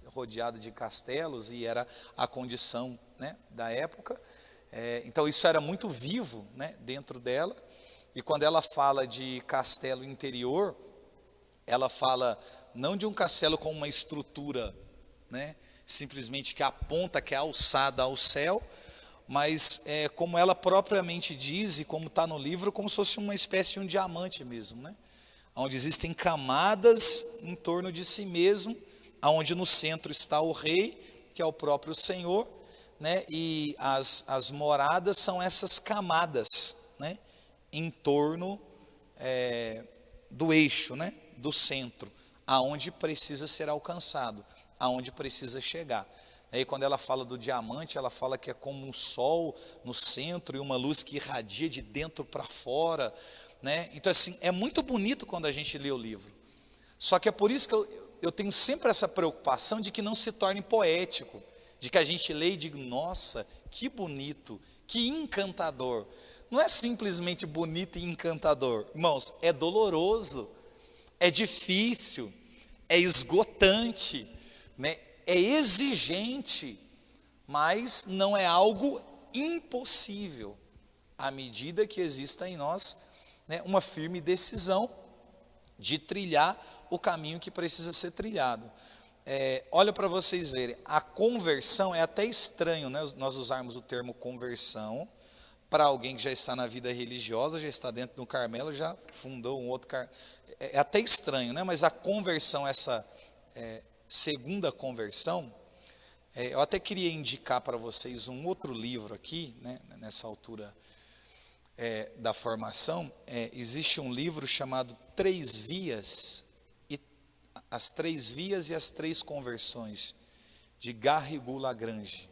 Rodeada de castelos, e era a condição, né, da época. Então isso era muito vivo, né, dentro dela. E quando ela fala de castelo interior, ela fala não de um castelo com uma estrutura, né, simplesmente que aponta, que é alçada ao céu, mas como ela propriamente diz, e como está no livro, como se fosse uma espécie de um diamante mesmo, né? Onde existem camadas em torno de si mesmo, onde no centro está o rei, que é o próprio Senhor, né? E as moradas são essas camadas, né, em torno do eixo, né, do centro, aonde precisa ser alcançado, aonde precisa chegar. Aí quando ela fala do diamante, ela fala que é como um sol no centro e uma luz que irradia de dentro para fora, né? Então assim, é muito bonito quando a gente lê o livro. Só que é por isso que eu tenho sempre essa preocupação de que não se torne poético, de que a gente lê e diga, nossa, que bonito, que encantador. Não é simplesmente bonito e encantador, irmãos, é doloroso, é difícil, é esgotante, né? É exigente, mas não é algo impossível, à medida que exista em nós, né, uma firme decisão de trilhar o caminho que precisa ser trilhado. Olha para vocês verem, a conversão, é até estranho, né, nós usarmos o termo conversão, para alguém que já está na vida religiosa, já está dentro do Carmelo, já fundou um outro Carmelo, é até estranho, né, mas a conversão, essa segunda conversão, eu até queria indicar para vocês um outro livro aqui, né, nessa altura da formação, existe um livro chamado As Três Vias e as Três Conversões, de Garrigou Lagrange.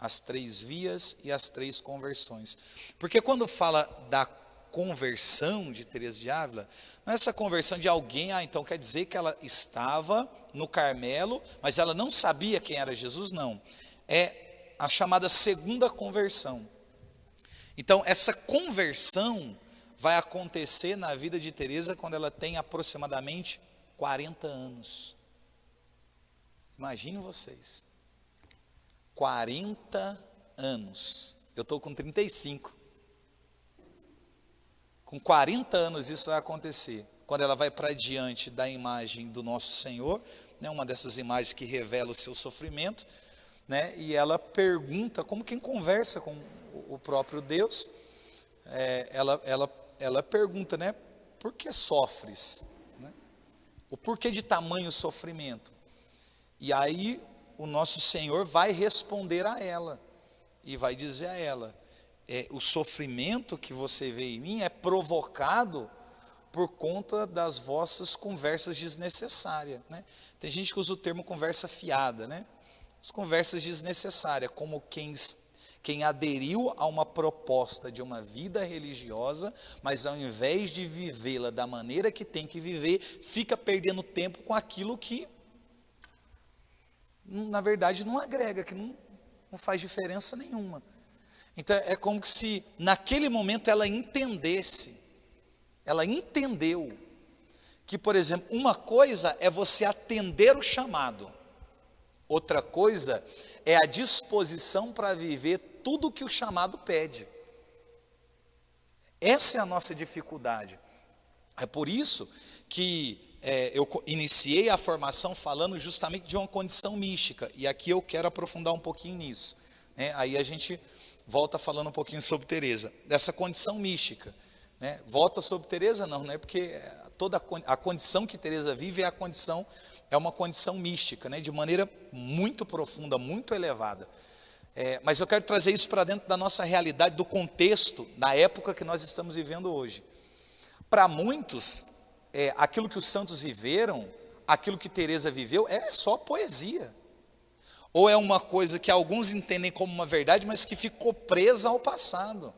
As Três Vias e as Três Conversões. Porque quando fala da conversão de Teresa de Ávila, não é essa conversão de alguém, então quer dizer que ela estava no Carmelo, mas ela não sabia quem era Jesus, não. É a chamada segunda conversão. Então, essa conversão vai acontecer na vida de Teresa quando ela tem aproximadamente 40 anos. Imaginem vocês. 40 anos. Eu estou com 35. Com 40 anos isso vai acontecer. Quando ela vai para diante da imagem do nosso Senhor, né, uma dessas imagens que revela o seu sofrimento, né, e ela pergunta, como quem conversa com o próprio Deus, ela pergunta, né, por que sofres? Né? O porquê de tamanho sofrimento? E aí o nosso Senhor vai responder a ela, e vai dizer a ela, o sofrimento que você vê em mim é provocado por conta das vossas conversas desnecessárias, né? Tem gente que usa o termo conversa fiada, né? As conversas desnecessárias, como quem aderiu a uma proposta de uma vida religiosa, mas ao invés de vivê-la da maneira que tem que viver, fica perdendo tempo com aquilo que, na verdade, não agrega, que não faz diferença nenhuma. Então, é como se naquele momento ela entendesse, ela entendeu que, por exemplo, uma coisa é você atender o chamado, outra coisa é a disposição para viver tudo o que o chamado pede. Essa é a nossa dificuldade. É por isso que eu iniciei a formação falando justamente de uma condição mística, e aqui eu quero aprofundar um pouquinho nisso, né? Aí a gente volta falando um pouquinho sobre Teresa, dessa condição mística, né? Volta sobre Teresa não, né? Porque toda a condição que Teresa vive é uma condição mística, né? De maneira muito profunda, muito elevada. Mas eu quero trazer isso para dentro da nossa realidade, do contexto, da época que nós estamos vivendo hoje. Para muitos, aquilo que os santos viveram, aquilo que Teresa viveu, é só poesia. Ou é uma coisa que alguns entendem como uma verdade, mas que ficou presa ao passado.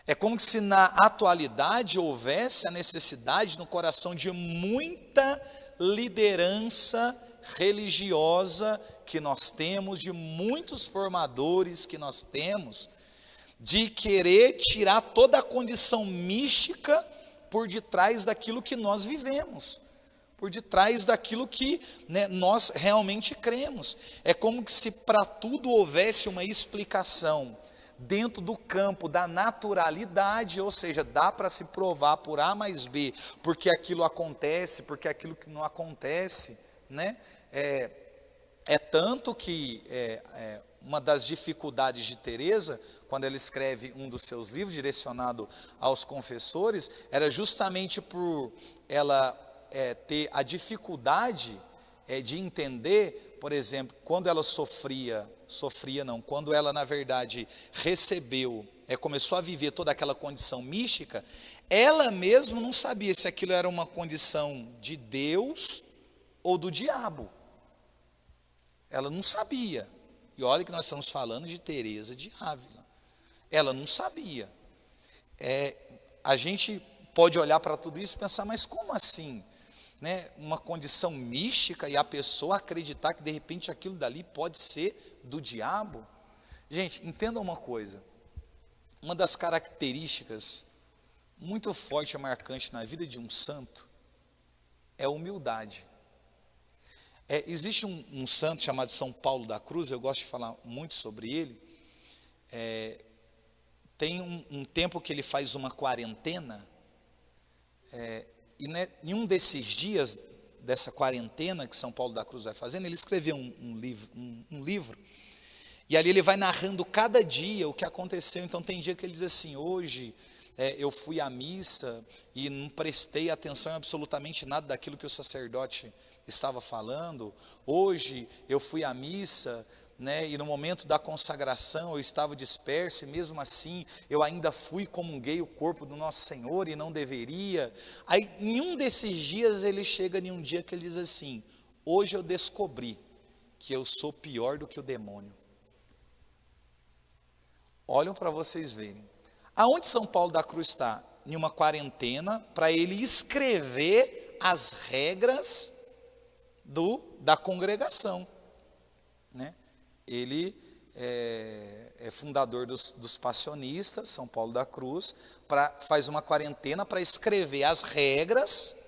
É como se na atualidade houvesse a necessidade no coração de muita liderança religiosa que nós temos, de muitos formadores que nós temos, de querer tirar toda a condição mística por detrás daquilo que nós vivemos, por detrás daquilo que, né, nós realmente cremos. É como se para tudo houvesse uma explicação dentro do campo da naturalidade, ou seja, dá para se provar por A mais B, porque aquilo acontece, porque aquilo que não acontece, né? Tanto que uma das dificuldades de Teresa, quando ela escreve um dos seus livros direcionado aos confessores, era justamente por ela ter a dificuldade de entender, por exemplo, quando ela quando ela na verdade recebeu, começou a viver toda aquela condição mística, ela mesma não sabia se aquilo era uma condição de Deus ou do diabo. Ela não sabia. E olha que nós estamos falando de Teresa de Ávila. Ela não sabia. A gente pode olhar para tudo isso e pensar, mas como assim? Né? Uma condição mística e a pessoa acreditar que de repente aquilo dali pode ser do diabo? Gente, entenda uma coisa. Uma das características muito forte e marcante na vida de um santo é a humildade. Existe um santo chamado São Paulo da Cruz, eu gosto de falar muito sobre ele. Tem um tempo que ele faz uma quarentena, e em um desses dias dessa quarentena que São Paulo da Cruz vai fazendo, ele escreveu um livro, e ali ele vai narrando cada dia o que aconteceu. Então tem dia que ele diz assim: hoje eu fui à missa e não prestei atenção em absolutamente nada daquilo que o sacerdote estava falando. Hoje eu fui à missa, né, e no momento da consagração eu estava disperso, e mesmo assim eu ainda fui comunguei o corpo do nosso Senhor e não deveria. Aí em um desses dias ele chega em um dia que ele diz assim: hoje eu descobri que eu sou pior do que o demônio. Olham para vocês verem. Aonde São Paulo da Cruz está? Em uma quarentena, para ele escrever as regras da congregação, né? Ele é fundador dos passionistas, São Paulo da Cruz, faz uma quarentena para escrever as regras,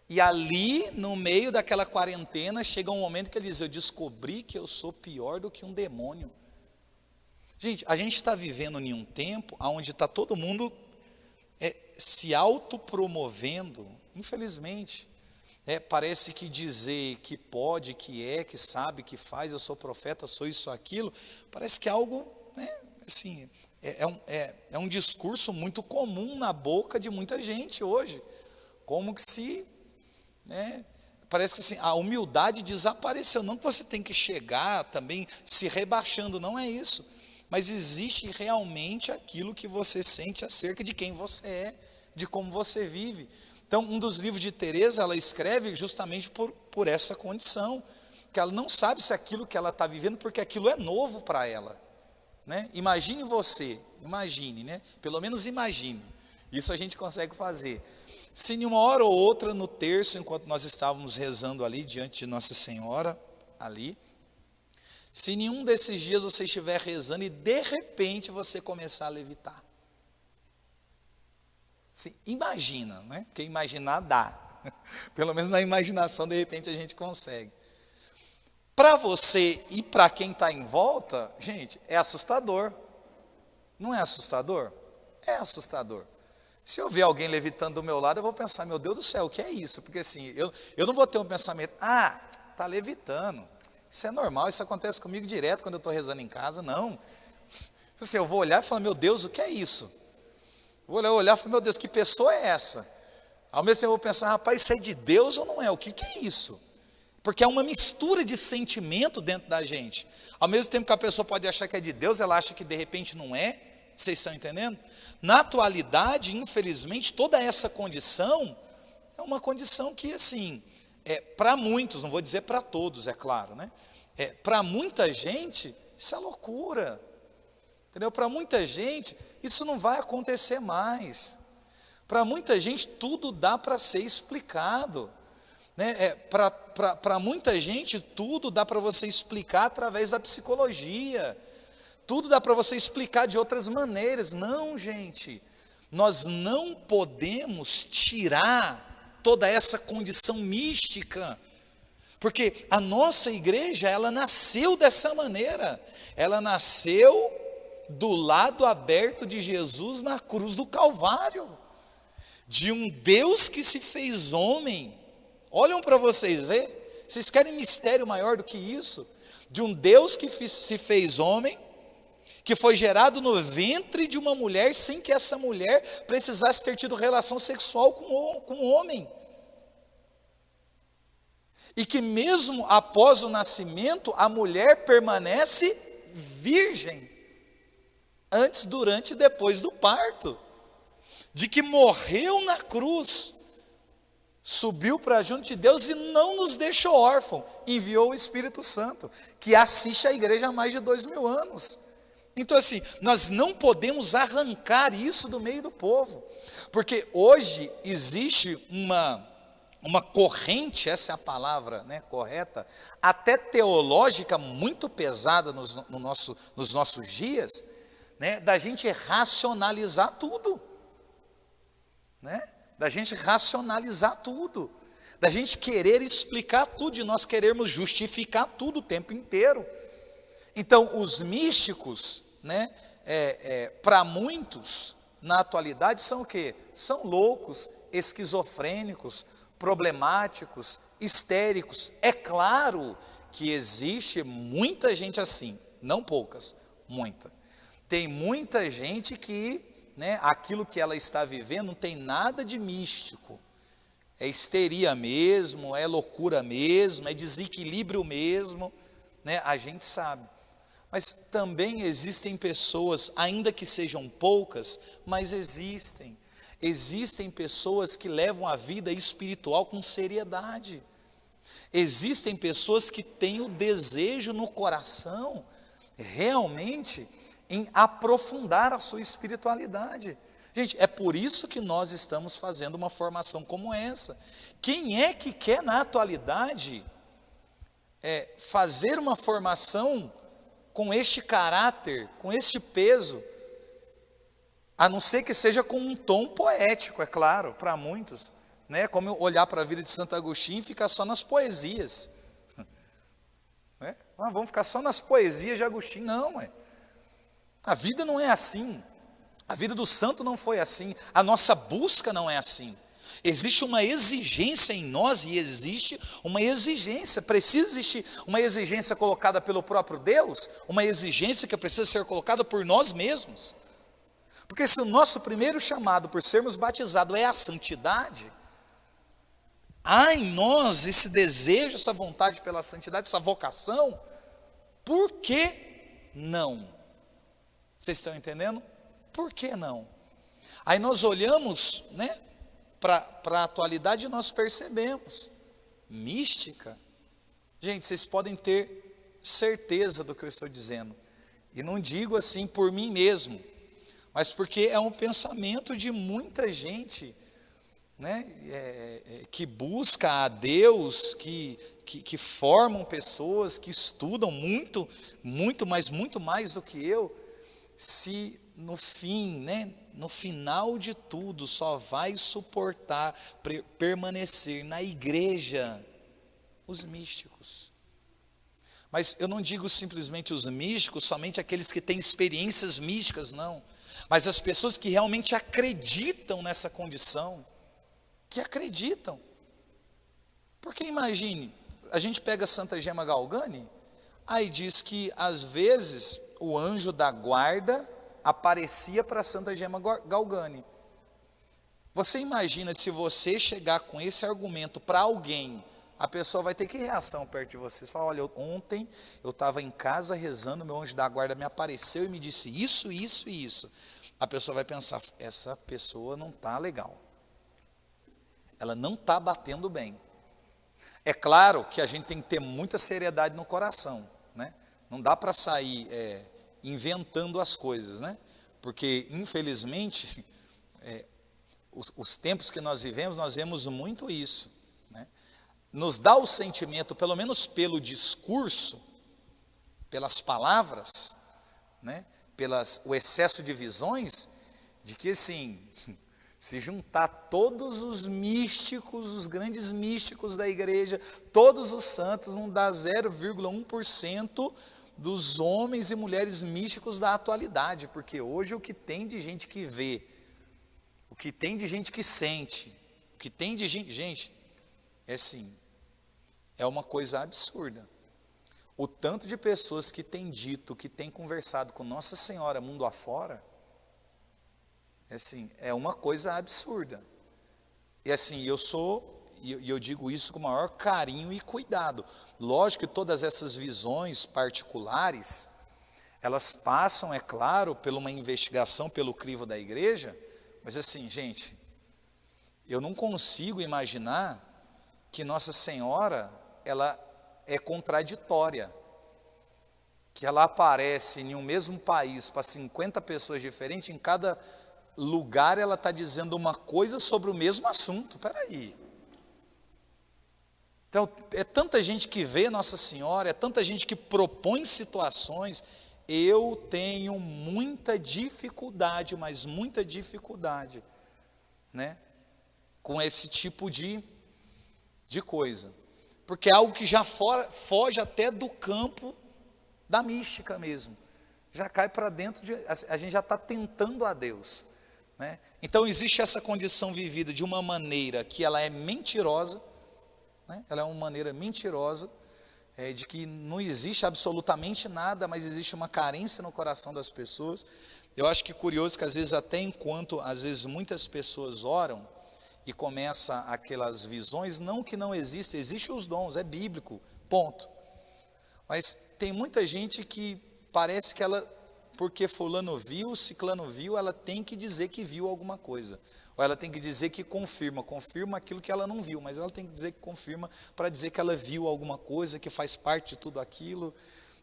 e ali, no meio daquela quarentena, chega um momento que ele diz: eu descobri que eu sou pior do que um demônio. Gente, a gente está vivendo em um tempo onde está todo mundo se autopromovendo, infelizmente. Parece que dizer que pode, que sabe, que faz, eu sou profeta, sou isso, aquilo, parece que é algo, né, assim, é um discurso muito comum na boca de muita gente hoje, como que se, né, parece que assim, a humildade desapareceu. Não que você tem que chegar também se rebaixando, não é isso, mas existe realmente aquilo que você sente acerca de quem você é, de como você vive. Então, um dos livros de Teresa, ela escreve justamente por essa condição, que ela não sabe se aquilo que ela está vivendo, porque aquilo é novo para ela, né? Imagine você, né? Pelo menos imagine, isso a gente consegue fazer. Se em uma hora ou outra no terço, enquanto nós estávamos rezando ali diante de Nossa Senhora, ali, se em um desses dias você estiver rezando e de repente você começar a levitar. Sim, imagina, né? Porque imaginar dá. Pelo menos na imaginação, de repente, a gente consegue. Para você e para quem está em volta, gente, é assustador. Não é assustador? É assustador. Se eu ver alguém levitando do meu lado, eu vou pensar: meu Deus do céu, o que é isso? Porque assim, eu não vou ter um pensamento: está levitando. Isso é normal, isso acontece comigo direto quando eu estou rezando em casa. Não. Assim, eu vou olhar e falar: meu Deus, o que é isso? Vou olhar e falar: meu Deus, que pessoa é essa? Ao mesmo tempo eu vou pensar: rapaz, isso é de Deus ou não é? O que é isso? Porque é uma mistura de sentimento dentro da gente. Ao mesmo tempo que a pessoa pode achar que é de Deus, ela acha que de repente não é. Vocês estão entendendo? Na atualidade, infelizmente, toda essa condição é uma condição que, assim, para muitos, não vou dizer para todos, é claro, né? Para muita gente, isso é loucura. Entendeu? Para muita gente, isso não vai acontecer mais. Para muita gente, tudo dá para ser explicado, né? Para muita gente, tudo dá para você explicar através da psicologia. Tudo dá para você explicar de outras maneiras. Não, gente, nós não podemos tirar toda essa condição mística, porque a nossa igreja, ela nasceu dessa maneira. Ela nasceu do lado aberto de Jesus na cruz do Calvário, de um Deus que se fez homem. Olham para vocês, vê? Vocês querem mistério maior do que isso? De um Deus que se fez homem, que foi gerado no ventre de uma mulher, sem que essa mulher precisasse ter tido relação sexual com o homem. E que mesmo após o nascimento, a mulher permanece virgem, antes, durante e depois do parto. De que morreu na cruz, subiu para junto de Deus e não nos deixou órfãos, enviou o Espírito Santo, que assiste a igreja há mais de 2000 anos. Então assim, nós não podemos arrancar isso do meio do povo, porque hoje existe uma corrente, essa é a palavra, né, correta, até teológica muito pesada nos nossos dias, né, da gente racionalizar tudo, né? Da gente racionalizar tudo, da gente querer explicar tudo, e nós queremos justificar tudo o tempo inteiro. Então, os místicos, né, para muitos, na atualidade, são o quê? São loucos, esquizofrênicos, problemáticos, histéricos. É claro que existe muita gente assim, não poucas, muita. Tem muita gente que, né, aquilo que ela está vivendo não tem nada de místico, é histeria mesmo, é loucura mesmo, é desequilíbrio mesmo, né, a gente sabe. Mas também existem pessoas, ainda que sejam poucas, mas existem pessoas que levam a vida espiritual com seriedade, existem pessoas que têm o desejo no coração, realmente, em aprofundar a sua espiritualidade. Gente, é por isso que nós estamos fazendo uma formação como essa. Quem é que quer na atualidade fazer uma formação com este caráter, com este peso, a não ser que seja com um tom poético, é claro, para muitos, né? Como olhar para a vida de Santo Agostinho e ficar só nas poesias, né? Vamos ficar só nas poesias de Agostinho, não, a vida não é assim, a vida do santo não foi assim, a nossa busca não é assim. Existe uma exigência em nós, e existe uma exigência, precisa existir uma exigência colocada pelo próprio Deus, uma exigência que precisa ser colocada por nós mesmos. Porque se o nosso primeiro chamado por sermos batizados é a santidade, há em nós esse desejo, essa vontade pela santidade, essa vocação, por que não? Vocês estão entendendo? Por que não? Aí nós olhamos, né, para a atualidade e nós percebemos, mística, gente, vocês podem ter certeza do que eu estou dizendo, e não digo assim por mim mesmo, mas porque é um pensamento de muita gente, né, que busca a Deus, que formam pessoas, que estudam muito, mas muito mais do que eu. Se no fim, né, no final de tudo, só vai suportar permanecer na igreja os místicos. Mas eu não digo simplesmente os místicos, somente aqueles que têm experiências místicas, não. Mas as pessoas que realmente acreditam nessa condição, que acreditam. Porque imagine, a gente pega Santa Gema Galgani, aí diz que às vezes o anjo da guarda aparecia para Santa Gema Galgani. Você imagina se você chegar com esse argumento para alguém, a pessoa vai ter que reação perto de você. Você fala, olha, ontem eu estava em casa rezando, meu anjo da guarda me apareceu e me disse isso, isso e isso. A pessoa vai pensar, essa pessoa não está legal, ela não está batendo bem. É claro que a gente tem que ter muita seriedade no coração, né? Não dá para sair inventando as coisas, né? Porque infelizmente os tempos que nós vemos muito isso, né? Nos dá o sentimento, pelo menos pelo discurso, pelas palavras, né? O excesso de visões, de que assim, se juntar todos os místicos, os grandes místicos da igreja, todos os santos, não dá 0,1% dos homens e mulheres místicos da atualidade, porque hoje o que tem de gente que vê, o que tem de gente que sente, o que tem de gente, é uma coisa absurda. O tanto de pessoas que têm dito, que têm conversado com Nossa Senhora mundo afora, é uma coisa absurda. E assim, eu digo isso com o maior carinho e cuidado. Lógico que todas essas visões particulares, elas passam, é claro, por uma investigação pelo crivo da igreja, mas assim, gente, Eu não consigo imaginar que Nossa Senhora, ela é contraditória, que ela aparece em um mesmo país para 50 pessoas diferentes, em cada lugar ela está dizendo uma coisa sobre o mesmo assunto. Espera aí. Então, é tanta gente que vê Nossa Senhora, é tanta gente que propõe situações. Eu tenho muita dificuldade, mas muita dificuldade, né, com esse tipo de coisa, porque é algo que já foge até do campo da mística mesmo, já cai para dentro a gente já está tentando a Deus, né? Então existe essa condição vivida de uma maneira que ela é mentirosa, né? Ela é uma maneira mentirosa, de que não existe absolutamente nada, mas existe uma carência no coração das pessoas. Eu acho que curioso que às vezes até enquanto, às vezes muitas pessoas oram, e começa aquelas visões, não que não exista, existem os dons, é bíblico, ponto. Mas tem muita gente que parece que ela, porque fulano viu, ciclano viu, ela tem que dizer que viu alguma coisa. Ou ela tem que dizer que confirma aquilo que ela não viu, mas ela tem que dizer que confirma para dizer que ela viu alguma coisa, que faz parte de tudo aquilo,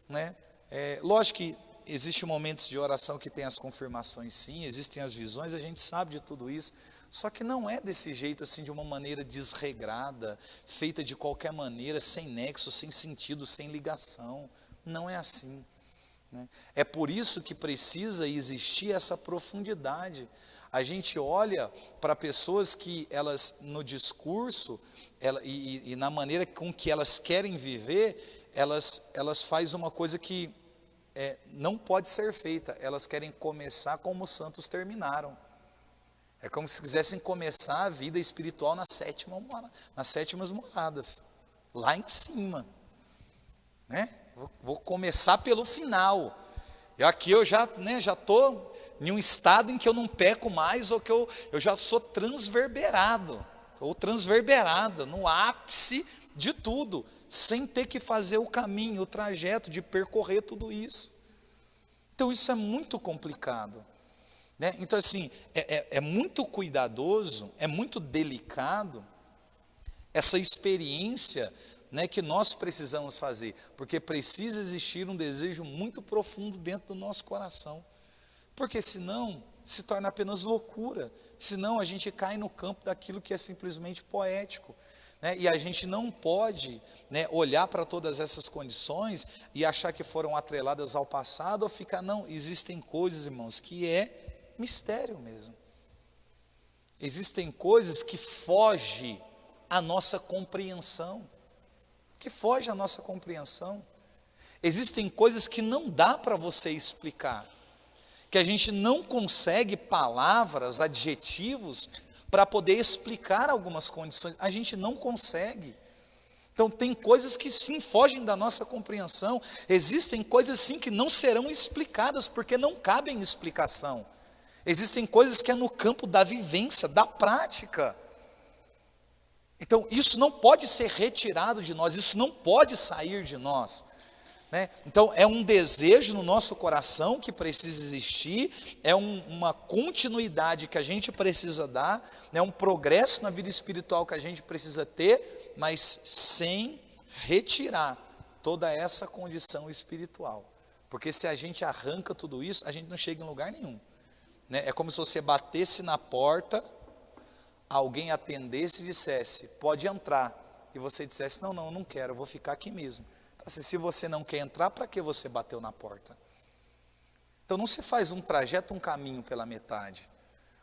né? Lógico que existem momentos de oração que tem as confirmações, sim, existem as visões, a gente sabe de tudo isso, só que não é desse jeito, assim, de uma maneira desregrada, feita de qualquer maneira, sem nexo, sem sentido, sem ligação. Não é assim, né? É por isso que precisa existir essa profundidade. A gente olha para pessoas que elas, no discurso, e na maneira com que elas querem viver, elas fazem uma coisa que não pode ser feita. Elas querem começar como os santos terminaram. É como se quisessem começar a vida espiritual nas sétimas moradas, lá em cima, né? Vou começar pelo final. Eu já estou em um estado em que eu não peco mais, ou que eu já sou transverberado, ou transverberada, no ápice de tudo, sem ter que fazer o caminho, o trajeto de percorrer tudo isso. Então isso é muito complicado, né? Então assim, é muito cuidadoso, é muito delicado essa experiência, né, que nós precisamos fazer, porque precisa existir um desejo muito profundo dentro do nosso coração, porque senão se torna apenas loucura, senão a gente cai no campo daquilo que é simplesmente poético, né? E a gente não pode, né, olhar para todas essas condições e achar que foram atreladas ao passado, ou ficar, não, existem coisas, irmãos, que é mistério mesmo, existem coisas que fogem à nossa compreensão, existem coisas que não dá para você explicar, que a gente não consegue palavras, adjetivos, para poder explicar algumas condições, a gente não consegue. Então tem coisas que sim fogem da nossa compreensão, existem coisas sim que não serão explicadas, porque não cabem explicação, existem coisas que é no campo da vivência, da prática. Então isso não pode ser retirado de nós, isso não pode sair de nós, né? Então é um desejo no nosso coração que precisa existir, é uma continuidade que a gente precisa dar, é um progresso na vida espiritual que a gente precisa ter, mas sem retirar toda essa condição espiritual, porque se a gente arranca tudo isso, a gente não chega em lugar nenhum, né? É como se você batesse na porta, alguém atendesse e dissesse, pode entrar, e você dissesse, não quero, eu vou ficar aqui mesmo. Então, assim, se você não quer entrar, para que você bateu na porta? Então não se faz um trajeto, um caminho pela metade.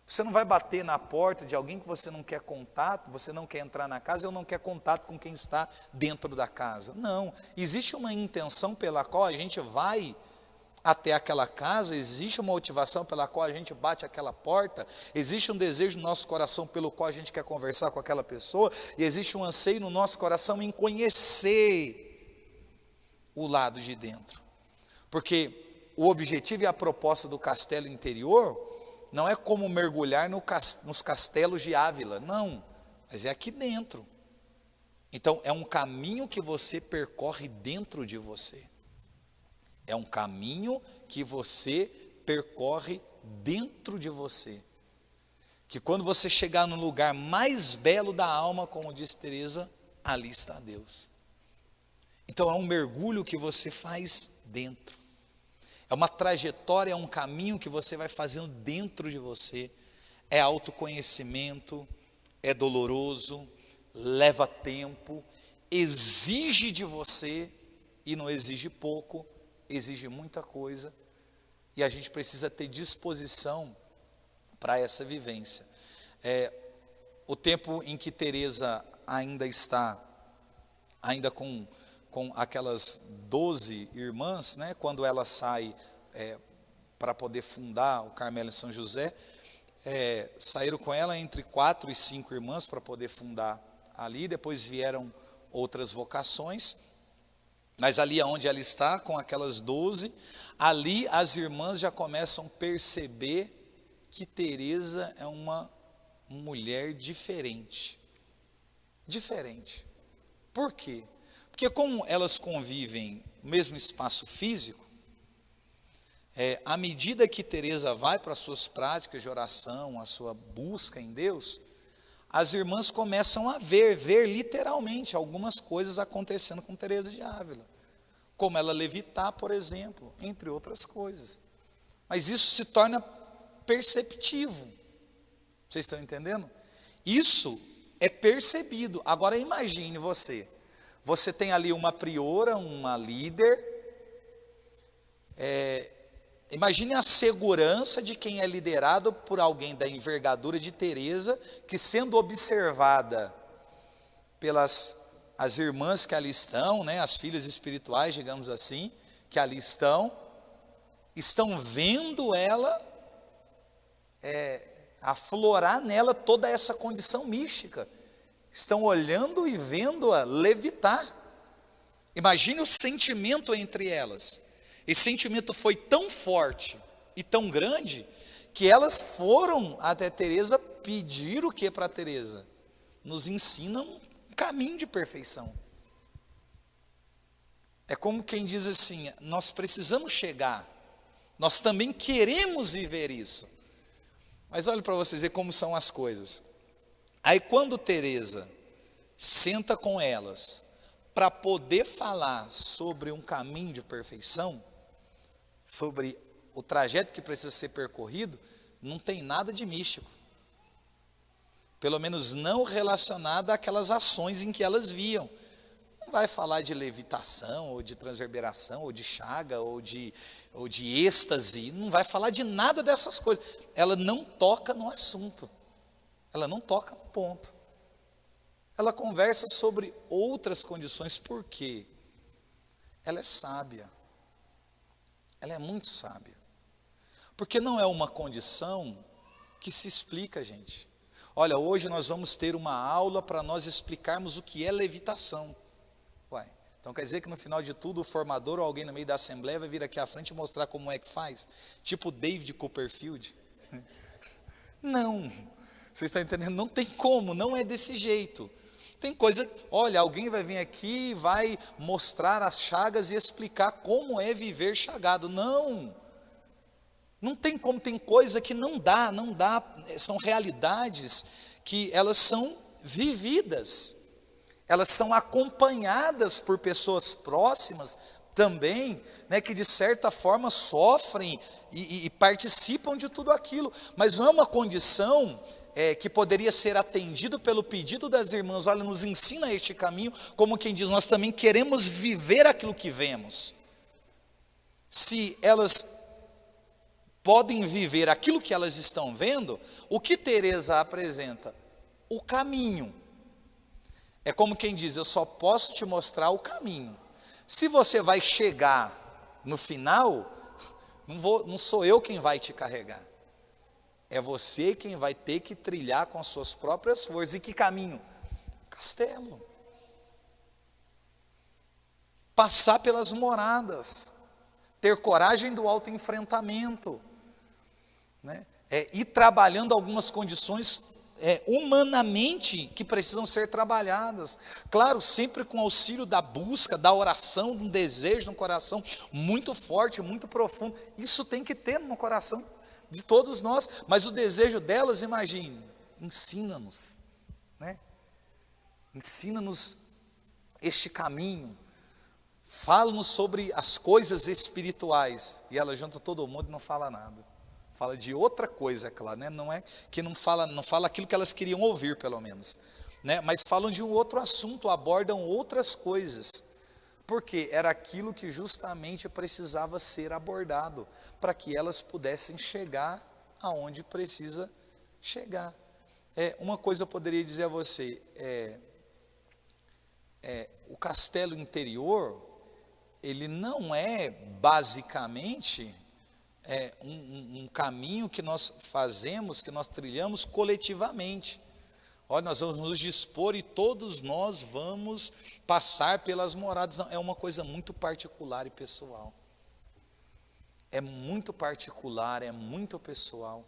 Você não vai bater na porta de alguém que você não quer contato, você não quer entrar na casa, ou não quer contato com quem está dentro da casa. Não, existe uma intenção pela qual a gente vai até aquela casa, existe uma motivação pela qual a gente bate aquela porta, existe um desejo no nosso coração pelo qual a gente quer conversar com aquela pessoa, e existe um anseio no nosso coração em conhecer o lado de dentro, porque o objetivo e a proposta do castelo interior não é como mergulhar nos castelos de Ávila, não, mas é aqui dentro. Então é um caminho que você percorre dentro de você. É um caminho que você percorre dentro de você. que quando você chegar no lugar mais belo da alma, como diz Teresa, ali está Deus. Então é um mergulho que você faz dentro. É uma trajetória, é um caminho que você vai fazendo dentro de você. É autoconhecimento, é doloroso, leva tempo, exige de você, e não exige pouco, exige muita coisa, e a gente precisa ter disposição para essa vivência. O tempo em que Teresa ainda está, ainda com aquelas 12 irmãs, né, quando ela sai para poder fundar o Carmelo em São José, saíram com ela entre 4 e 5 irmãs para poder fundar ali, depois vieram outras vocações, mas ali onde ela está, com aquelas 12, ali as irmãs já começam a perceber que Teresa é uma mulher diferente. Diferente. Por quê? Porque como elas convivem no mesmo espaço físico, à medida que Teresa vai para as suas práticas de oração, a sua busca em Deus, as irmãs começam a ver literalmente algumas coisas acontecendo com Teresa de Ávila, como ela levitar, por exemplo, entre outras coisas. Mas isso se torna perceptivo. Vocês estão entendendo? Isso é percebido. Agora imagine você tem ali uma priora, uma líder, imagine a segurança de quem é liderado por alguém da envergadura de Teresa, que sendo observada pelas as irmãs que ali estão, né, as filhas espirituais, digamos assim, que ali estão vendo ela aflorar nela toda essa condição mística, estão olhando e vendo-a levitar. Imagine o sentimento entre elas. Esse sentimento foi tão forte e tão grande que elas foram até Teresa pedir o que para Teresa? Nos ensina um caminho de perfeição. É como quem diz assim, nós precisamos chegar, nós também queremos viver isso. Mas olha para vocês ver como são as coisas. Aí quando Teresa senta com elas para poder falar sobre um caminho de perfeição, sobre o trajeto que precisa ser percorrido, não tem nada de místico. Pelo menos não relacionado àquelas ações em que elas viam. Não vai falar de levitação, ou de transverberação, ou de chaga, ou de êxtase, não vai falar de nada dessas coisas. Ela não toca no assunto, ela não toca no ponto. Ela conversa sobre outras condições, por quê? Ela é sábia, ela é muito sábia. Porque não é uma condição que se explica, gente. Olha, hoje nós vamos ter uma aula para nós explicarmos o que é levitação. Uai, então quer dizer que no final de tudo o formador ou alguém no meio da assembleia vai vir aqui à frente e mostrar como é que faz? Tipo David Copperfield? Não, vocês estão entendendo? Não tem como, não é desse jeito. Tem coisa, olha, alguém vai vir aqui e vai mostrar as chagas e explicar como é viver chagado. Não tem como, tem coisa que não dá, são realidades que elas são vividas, elas são acompanhadas por pessoas próximas também, né, que de certa forma sofrem e participam de tudo aquilo, mas não é uma condição que poderia ser atendido pelo pedido das irmãs, olha, nos ensina este caminho, como quem diz, nós também queremos viver aquilo que vemos. Se elas podem viver aquilo que elas estão vendo, o que Teresa apresenta? O caminho. É como quem diz, eu só posso te mostrar o caminho. Se você vai chegar no final, não sou eu quem vai te carregar. É você quem vai ter que trilhar com as suas próprias forças. E que caminho? Castelo. Passar pelas moradas. Ter coragem do autoenfrentamento. Né? Ir trabalhando algumas condições humanamente que precisam ser trabalhadas. Claro, sempre com auxílio da busca, da oração, de um desejo no coração muito forte, muito profundo. Isso tem que ter no coração. de todos nós, mas o desejo delas, imagine, ensina-nos, né? Ensina-nos este caminho, fala-nos sobre as coisas espirituais, e ela junta todo mundo e não fala nada, fala de outra coisa, é claro, né? Não é que não fala aquilo que elas queriam ouvir, pelo menos, né? Mas falam de um outro assunto, abordam outras coisas, porque era aquilo que justamente precisava ser abordado, para que elas pudessem chegar aonde precisa chegar. Uma coisa eu poderia dizer a você, o castelo interior, ele não é basicamente um caminho que nós fazemos, que nós trilhamos coletivamente. Olha, nós vamos nos dispor e todos nós vamos passar pelas moradas. Não, é uma coisa muito particular e pessoal. É muito particular, é muito pessoal.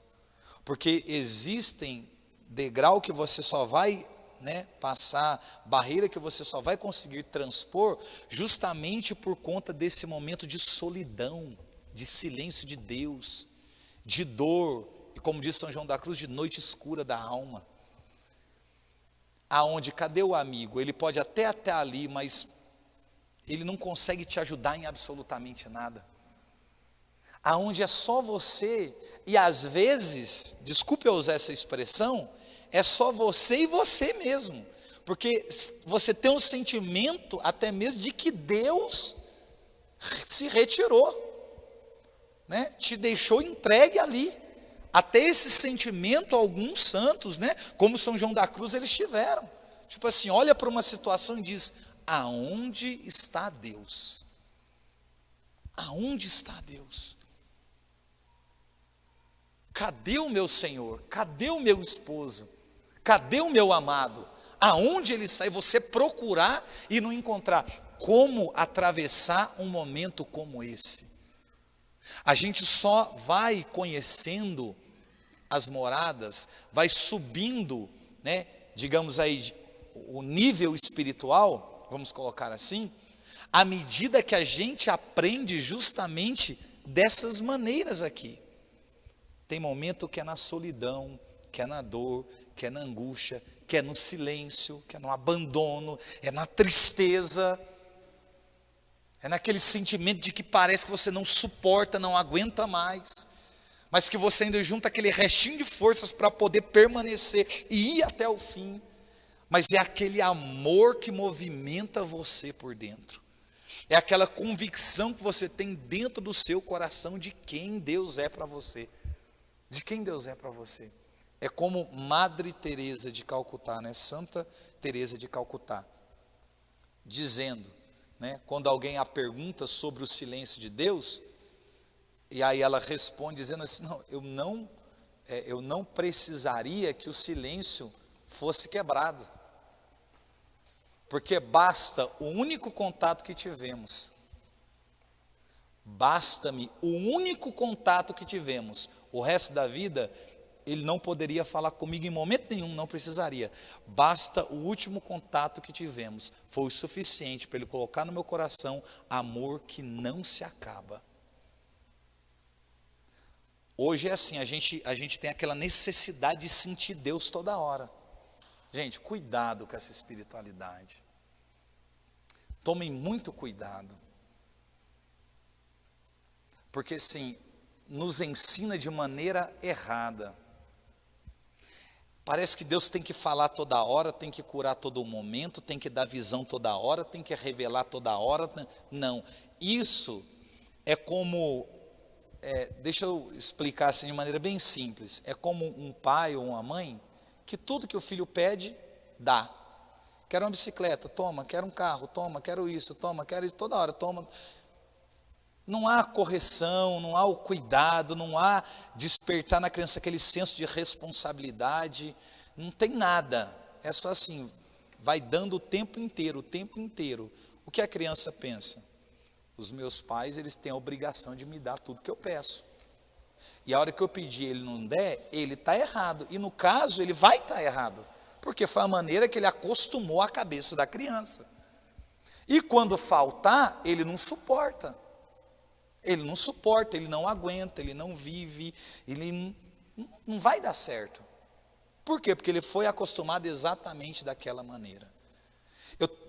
Porque existem degrau que você só vai, né, passar, barreira que você só vai conseguir transpor, justamente por conta desse momento de solidão, de silêncio de Deus, de dor, e como diz São João da Cruz, de noite escura da alma. Aonde, cadê o amigo? Ele pode até ali, mas ele não consegue te ajudar em absolutamente nada. Aonde é só você, e às vezes, desculpe eu usar essa expressão, é só você e você mesmo, porque você tem um sentimento até mesmo de que Deus se retirou, né? Te deixou entregue ali. Até esse sentimento alguns santos, né, como São João da Cruz, eles tiveram. Tipo assim, olha para uma situação e diz: aonde está Deus? Aonde está Deus? Cadê o meu Senhor? Cadê o meu esposo? Cadê o meu amado? Aonde ele está? E você procurar e não encontrar. Como atravessar um momento como esse? A gente só vai conhecendo as moradas, vai subindo, né, digamos aí, o nível espiritual, vamos colocar assim, à medida que a gente aprende justamente dessas maneiras aqui. Tem momento que é na solidão, que é na dor, que é na angústia, que é no silêncio, que é no abandono, é na tristeza, é naquele sentimento de que parece que você não suporta, não aguenta mais, mas que você ainda junta aquele restinho de forças para poder permanecer e ir até o fim. Mas é aquele amor que movimenta você por dentro. É aquela convicção que você tem dentro do seu coração de quem Deus é para você. De quem Deus é para você. É como Madre Teresa de Calcutá, né? Santa Teresa de Calcutá, dizendo, né, quando alguém a pergunta sobre o silêncio de Deus, e aí ela responde dizendo assim: não, eu não precisaria que o silêncio fosse quebrado, porque basta o único contato que tivemos, basta-me o único contato que tivemos, o resto da vida ele não poderia falar comigo em momento nenhum, não precisaria, basta o último contato que tivemos, foi o suficiente para ele colocar no meu coração amor que não se acaba. Hoje é assim, a gente tem aquela necessidade de sentir Deus toda hora. Gente, cuidado com essa espiritualidade. Tomem muito cuidado. Porque assim, nos ensina de maneira errada. Parece que Deus tem que falar toda hora, tem que curar todo momento, tem que dar visão toda hora, tem que revelar toda hora. Não, isso é como... deixa eu explicar assim de maneira bem simples. É como um pai ou uma mãe que tudo que o filho pede, dá. Quero uma bicicleta, toma. Quero um carro, toma. Quero isso, toma. Quero isso, toda hora, toma. Não há correção, não há o cuidado, não há despertar na criança aquele senso de responsabilidade, não tem nada. É só assim, vai dando o tempo inteiro, o tempo inteiro. O que a criança pensa? Os meus pais, eles têm a obrigação de me dar tudo que eu peço. E a hora que eu pedir ele não der, ele está errado. E no caso, ele vai estar errado. Porque foi a maneira que ele acostumou a cabeça da criança. E quando faltar, ele não suporta. Ele não suporta, ele não aguenta, ele não vive, ele não vai dar certo. Por quê? Porque ele foi acostumado exatamente daquela maneira.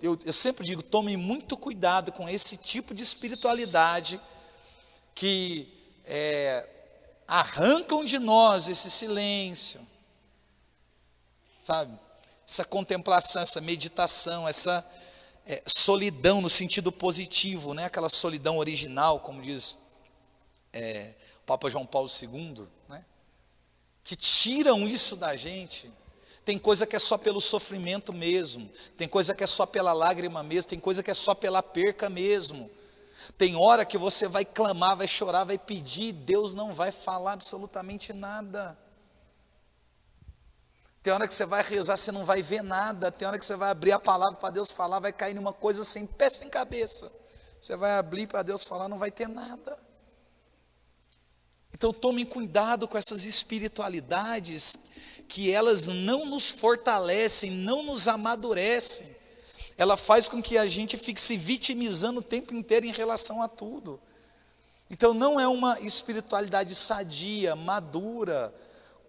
Eu sempre digo, tomem muito cuidado com esse tipo de espiritualidade que arrancam de nós esse silêncio, sabe? Essa contemplação, essa meditação, essa solidão no sentido positivo, né? Aquela solidão original, como diz o Papa João Paulo II, né? Que tiram isso da gente. Tem coisa que é só pelo sofrimento mesmo, tem coisa que é só pela lágrima mesmo, tem coisa que é só pela perca mesmo. Tem hora que você vai clamar, vai chorar, vai pedir, e Deus não vai falar absolutamente nada. Tem hora que você vai rezar, você não vai ver nada. Tem hora que você vai abrir a palavra para Deus falar, vai cair numa coisa sem pé, sem cabeça. Você vai abrir para Deus falar, não vai ter nada. Então tomem cuidado com essas espiritualidades, que elas não nos fortalecem, não nos amadurecem. Ela faz com que a gente fique se vitimizando o tempo inteiro em relação a tudo. Então não é uma espiritualidade sadia, madura.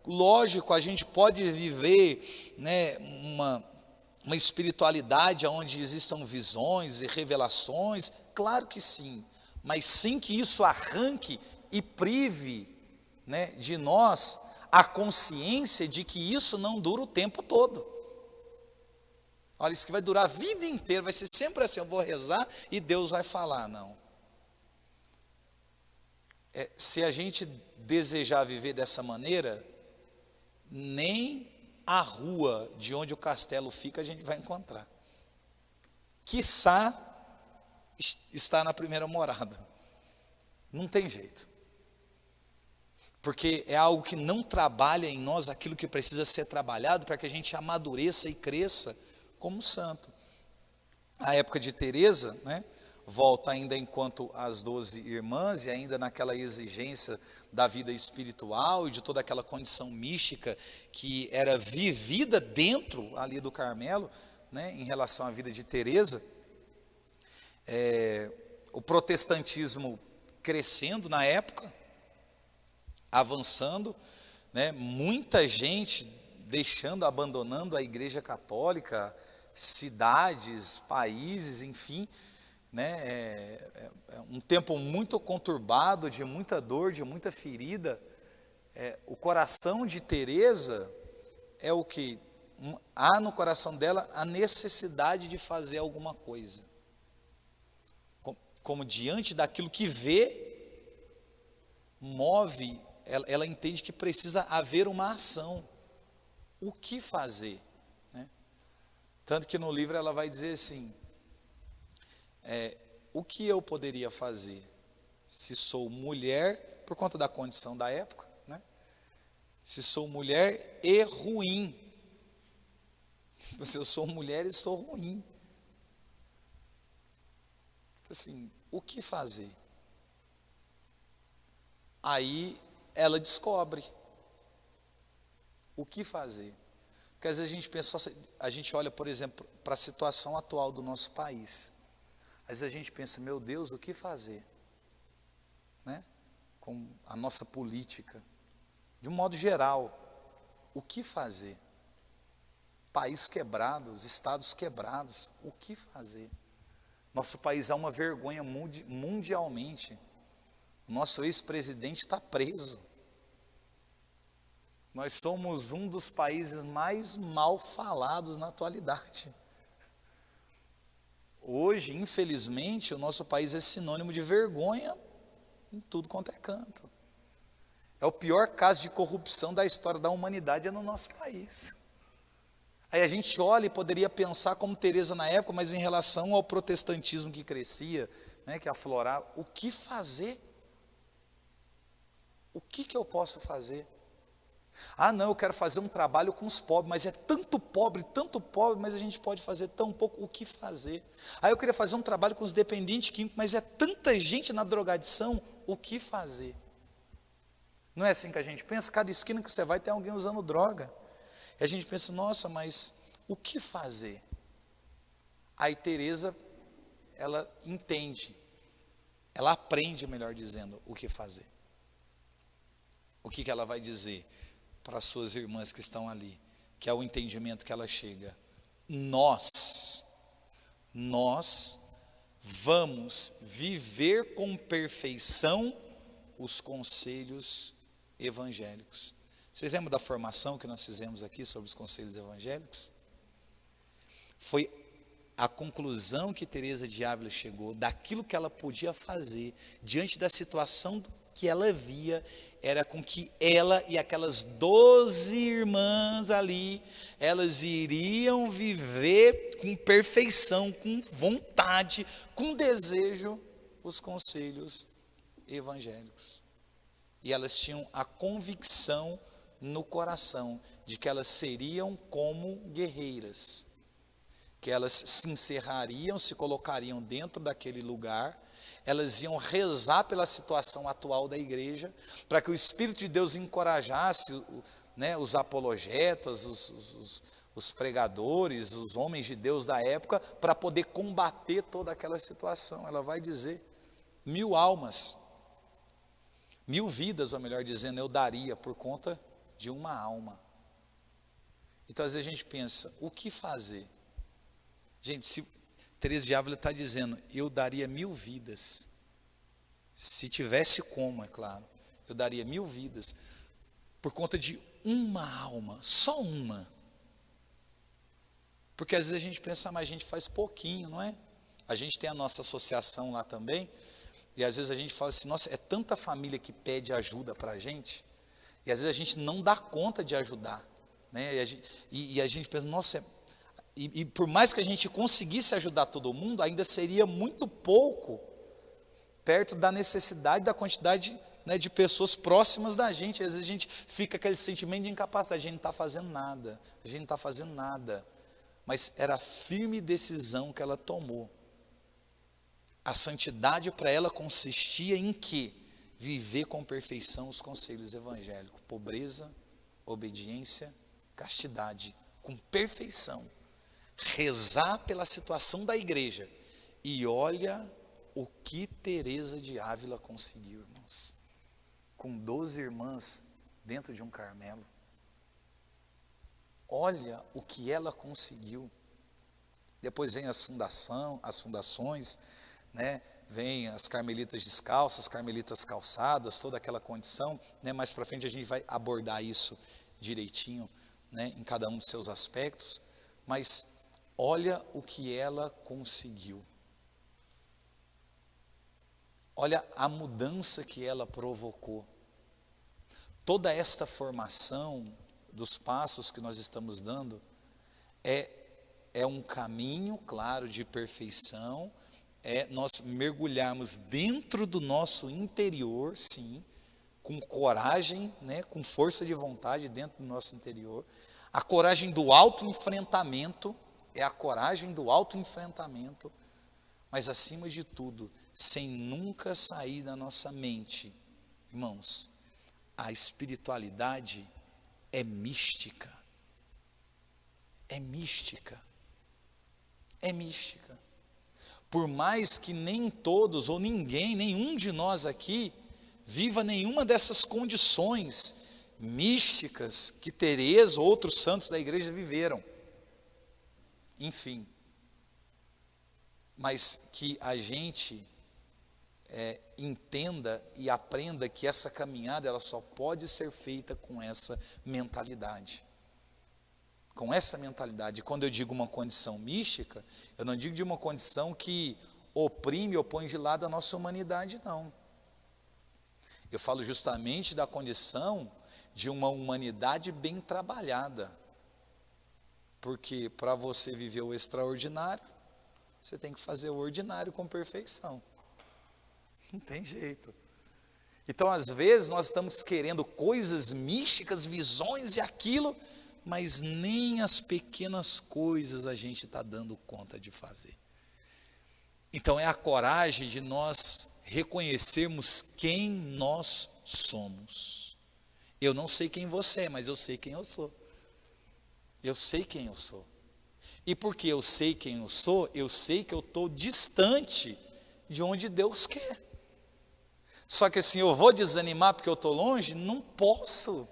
Lógico, a gente pode viver, né, uma espiritualidade onde existam visões e revelações, claro que sim, mas sem que isso arranque e prive, né, de nós a consciência de que isso não dura o tempo todo. Olha, isso que vai durar a vida inteira, vai ser sempre assim, eu vou rezar e Deus vai falar, não. Se a gente desejar viver dessa maneira, nem a rua de onde o castelo fica a gente vai encontrar. Quiçá está na primeira morada. Não tem jeito. Porque é algo que não trabalha em nós aquilo que precisa ser trabalhado para que a gente amadureça e cresça como santo. A época de Teresa, né, volta ainda enquanto as 12 irmãs, e ainda naquela exigência da vida espiritual e de toda aquela condição mística que era vivida dentro ali do Carmelo, né, em relação à vida de Teresa, o protestantismo crescendo na época, avançando, né, muita gente deixando, abandonando a Igreja Católica, cidades, países, enfim, né, um tempo muito conturbado, de muita dor, de muita ferida. O coração de Teresa é o que? Há no coração dela a necessidade de fazer alguma coisa. Como diante daquilo que vê, move, ela entende que precisa haver uma ação. O que fazer? Né? Tanto que no livro ela vai dizer assim, o que eu poderia fazer se sou mulher, por conta da condição da época, né? Se sou mulher e ruim. Se eu sou mulher e sou ruim. Assim, o que fazer? Aí ela descobre o que fazer. Porque às vezes a gente olha, por exemplo, para a situação atual do nosso país. Às vezes a gente pensa, meu Deus, o que fazer? Né? Com a nossa política. De um modo geral, o que fazer? País quebrado, os estados quebrados, o que fazer? Nosso país é uma vergonha mundialmente. O nosso ex-presidente está preso. Nós somos um dos países mais mal falados na atualidade. Hoje, infelizmente, o nosso país é sinônimo de vergonha em tudo quanto é canto. É o pior caso de corrupção da história da humanidade, é no nosso país. Aí a gente olha e poderia pensar como Teresa na época, mas em relação ao protestantismo que crescia, né, que aflorava, o que fazer? O que eu posso fazer? Ah, não, eu quero fazer um trabalho com os pobres, mas é tanto pobre, mas a gente pode fazer tão pouco. O que fazer? Ah, eu queria fazer um trabalho com os dependentes químicos, mas é tanta gente na drogadição, o que fazer? Não é assim que a gente pensa? Cada esquina que você vai tem alguém usando droga. E a gente pensa, nossa, mas o que fazer? Aí Teresa, ela entende ela aprende, melhor dizendo, o que fazer. O que ela vai dizer para as suas irmãs que estão ali, que é o entendimento que ela chega. Nós vamos viver com perfeição os conselhos evangélicos. Vocês lembram da formação que nós fizemos aqui sobre os conselhos evangélicos? Foi a conclusão que Teresa de Ávila chegou, daquilo que ela podia fazer, diante da situação que ela via, era com que ela e aquelas 12 irmãs ali, elas iriam viver com perfeição, com vontade, com desejo, os conselhos evangélicos. E elas tinham a convicção no coração de que elas seriam como guerreiras, que elas se encerrariam, se colocariam dentro daquele lugar, elas iam rezar pela situação atual da igreja, para que o Espírito de Deus encorajasse, né, os apologetas, os pregadores, os homens de Deus da época, para poder combater toda aquela situação. Ela vai dizer, 1000 almas, 1000 vidas, ou melhor dizendo, eu daria por conta de uma alma. Então às vezes a gente pensa, o que fazer? Gente, se Teresa de Ávila está dizendo, eu daria 1000 vidas, se tivesse como, é claro, eu daria 1000 vidas, por conta de uma alma, só uma. Porque às vezes a gente pensa, mas a gente faz pouquinho, não é? A gente tem a nossa associação lá também, e às vezes a gente fala assim, nossa, é tanta família que pede ajuda para a gente, e às vezes a gente não dá conta de ajudar, né? E a gente pensa, nossa, e por mais que a gente conseguisse ajudar todo mundo, ainda seria muito pouco, perto da necessidade, da quantidade, né, de pessoas próximas da gente. Às vezes a gente fica com aquele sentimento de incapacidade, a gente não está fazendo nada, a gente não está fazendo nada. Mas era a firme decisão que ela tomou. A santidade para ela consistia em quê? Viver com perfeição os conselhos evangélicos. Pobreza, obediência, castidade, com perfeição. Rezar pela situação da igreja. E olha o que Teresa de Ávila conseguiu, irmãos. Com 12 irmãs dentro de um Carmelo. Olha o que ela conseguiu. Depois vem as fundações, né? Vem as carmelitas descalças, carmelitas calçadas, toda aquela condição, né? Mais para frente a gente vai abordar isso direitinho, né? Em cada um dos seus aspectos. Mas olha o que ela conseguiu. Olha a mudança que ela provocou. Toda esta formação dos passos que nós estamos dando é um caminho, claro, de perfeição, é nós mergulharmos dentro do nosso interior, sim, com coragem, né, com força de vontade dentro do nosso interior. A coragem do autoenfrentamento, é a coragem do autoenfrentamento, mas acima de tudo, sem nunca sair da nossa mente. Irmãos, a espiritualidade é mística. É mística. É mística. Por mais que nem todos, ou ninguém, nenhum de nós aqui, viva nenhuma dessas condições místicas que Teresa ou outros santos da igreja viveram. Enfim. Mas que a gente entenda e aprenda que essa caminhada ela só pode ser feita com essa mentalidade. Com essa mentalidade. Quando eu digo uma condição mística, eu não digo de uma condição que oprime ou põe de lado a nossa humanidade, não. Eu falo justamente da condição de uma humanidade bem trabalhada. Porque para você viver o extraordinário, você tem que fazer o ordinário com perfeição. Não tem jeito. Então, às vezes, nós estamos querendo coisas místicas, visões e aquilo, mas nem as pequenas coisas a gente está dando conta de fazer. Então, é a coragem de nós reconhecermos quem nós somos. Eu não sei quem você é, mas eu sei quem eu sou. Eu sei quem eu sou. E porque eu sei quem eu sei que eu estou distante de onde Deus quer. Só que assim, eu vou desanimar porque eu estou longe? Não posso.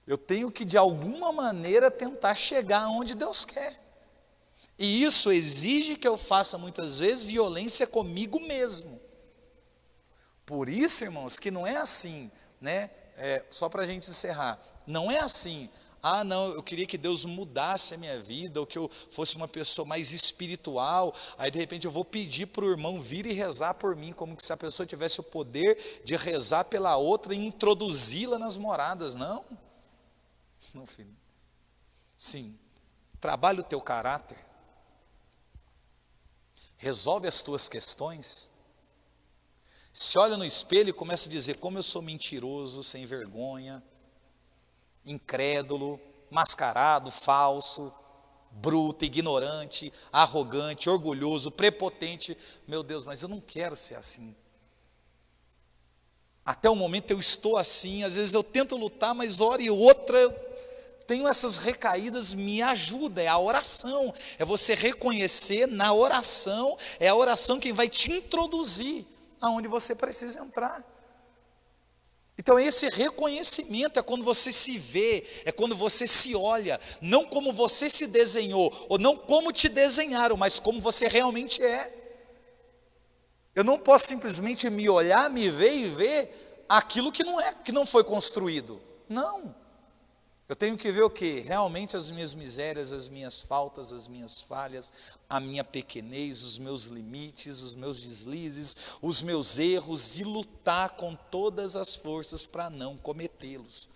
Eu tenho que de alguma maneira tentar chegar onde Deus quer. E isso exige que eu faça muitas vezes violência comigo mesmo. Por isso, irmãos, que não é assim, né? Só para a gente encerrar, não é assim, não, eu queria que Deus mudasse a minha vida, ou que eu fosse uma pessoa mais espiritual, aí de repente eu vou pedir para o irmão vir e rezar por mim, como que se a pessoa tivesse o poder de rezar pela outra e introduzi-la nas moradas. Não, filho. Sim, trabalha o teu caráter, resolve as tuas questões, se olha no espelho e começa a dizer como eu sou mentiroso, sem vergonha, incrédulo, mascarado, falso, bruto, ignorante, arrogante, orgulhoso, prepotente. Meu Deus, mas eu não quero ser assim. Até o momento eu estou assim, às vezes eu tento lutar, mas hora e outra eu tenho essas recaídas. Me ajuda, é a oração, é você reconhecer na oração, é a oração que vai te introduzir aonde você precisa entrar. Então esse reconhecimento é quando você se vê, é quando você se olha, não como você se desenhou, ou não como te desenharam, mas como você realmente é. Eu não posso simplesmente me olhar, me ver e ver aquilo que não foi construído. Não. Eu tenho que ver o quê? Realmente as minhas misérias, as minhas faltas, as minhas falhas, a minha pequenez, os meus limites, os meus deslizes, os meus erros, e lutar com todas as forças para não cometê-los.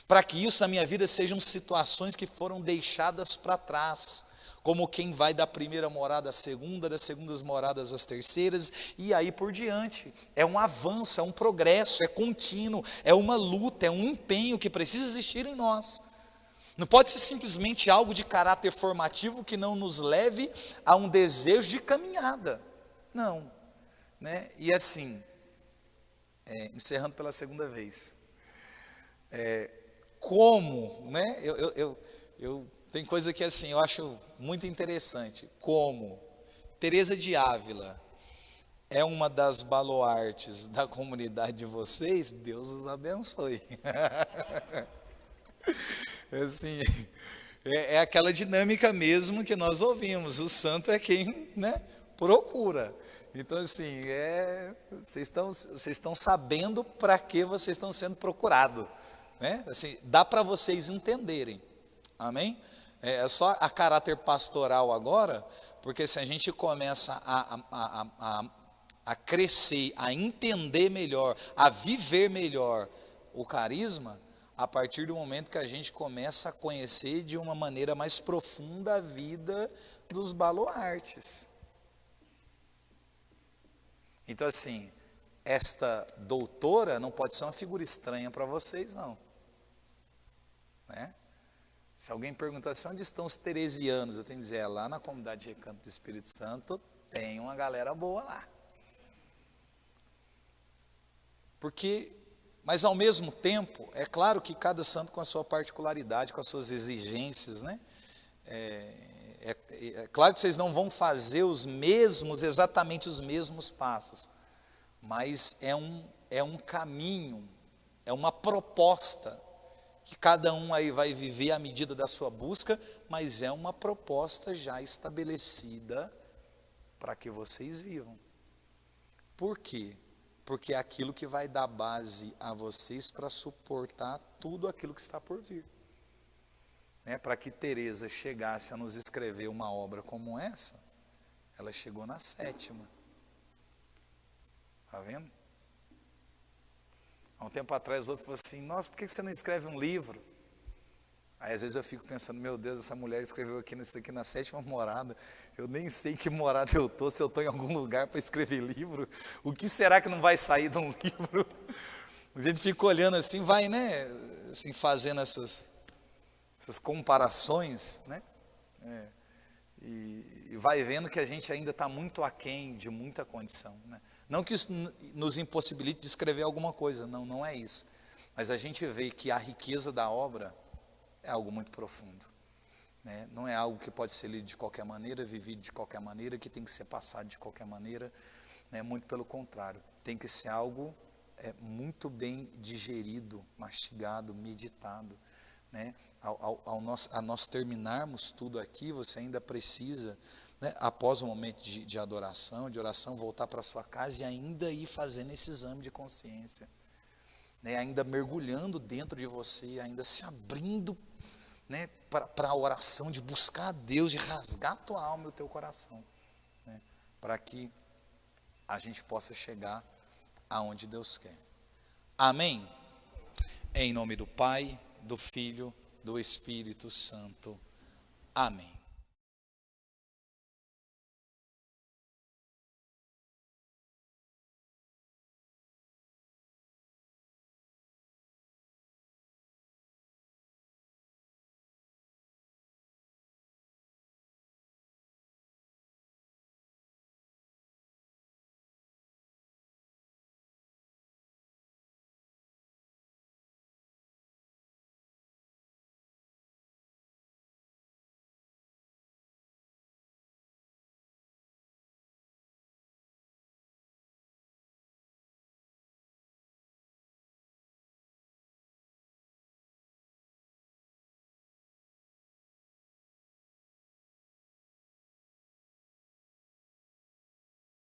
Para que isso na minha vida sejam situações que foram deixadas para trás, como quem vai da primeira morada à segunda, das segundas moradas às terceiras, e aí por diante. É um avanço, é um progresso, é contínuo, é uma luta, é um empenho que precisa existir em nós. Não pode ser simplesmente algo de caráter formativo que não nos leve a um desejo de caminhada. Não. Né? E assim, encerrando pela segunda vez, né? Tem coisa que assim, eu acho muito interessante, como Teresa de Ávila é uma das baluartes da comunidade de vocês, Deus os abençoe. Assim, é aquela dinâmica mesmo que nós ouvimos, o santo é quem, né, procura. Então assim, vocês estão sabendo para que vocês estão sendo procurados, né? Assim, dá para vocês entenderem, amém? É só a caráter pastoral agora, porque se a gente começa a crescer, a entender melhor, a viver melhor o carisma, a partir do momento que a gente começa a conhecer de uma maneira mais profunda a vida dos baluartes. Então assim, esta doutora não pode ser uma figura estranha para vocês não, né? Se alguém perguntar assim, onde estão os teresianos? Eu tenho que dizer, lá na comunidade de Recanto do Espírito Santo, tem uma galera boa lá. Mas ao mesmo tempo, é claro que cada santo com a sua particularidade, com as suas exigências, né? É claro que vocês não vão fazer exatamente os mesmos passos, mas é um caminho, é uma proposta, que cada um aí vai viver à medida da sua busca, mas é uma proposta já estabelecida para que vocês vivam. Por quê? Porque é aquilo que vai dar base a vocês para suportar tudo aquilo que está por vir. Para que Teresa chegasse a nos escrever uma obra como essa, ela chegou na 7ª. Está vendo? Há um tempo atrás, outro falou assim, nossa, por que você não escreve um livro? Aí às vezes eu fico pensando, meu Deus, essa mulher escreveu isso aqui na 7ª morada, eu nem sei em que morada eu estou, se eu estou em algum lugar para escrever livro, o que será que não vai sair de um livro? A gente fica olhando assim, vai, né, assim, fazendo essas comparações, né, e vai vendo que a gente ainda está muito aquém de muita condição, né? Não que isso nos impossibilite de escrever alguma coisa, não é isso. Mas a gente vê que a riqueza da obra é algo muito profundo, né? Não é algo que pode ser lido de qualquer maneira, vivido de qualquer maneira, que tem que ser passado de qualquer maneira, né? Muito pelo contrário. tem que ser algo muito bem digerido, mastigado, meditado, né? A nós terminarmos tudo aqui, você ainda precisa, né, após o momento de adoração, de oração, voltar para sua casa e ainda ir fazendo esse exame de consciência, né, ainda mergulhando dentro de você, ainda se abrindo, né, para a oração, de buscar a Deus, de rasgar a tua alma e o teu coração, né, para que a gente possa chegar aonde Deus quer. Amém? Em nome do Pai, do Filho, do Espírito Santo. Amém.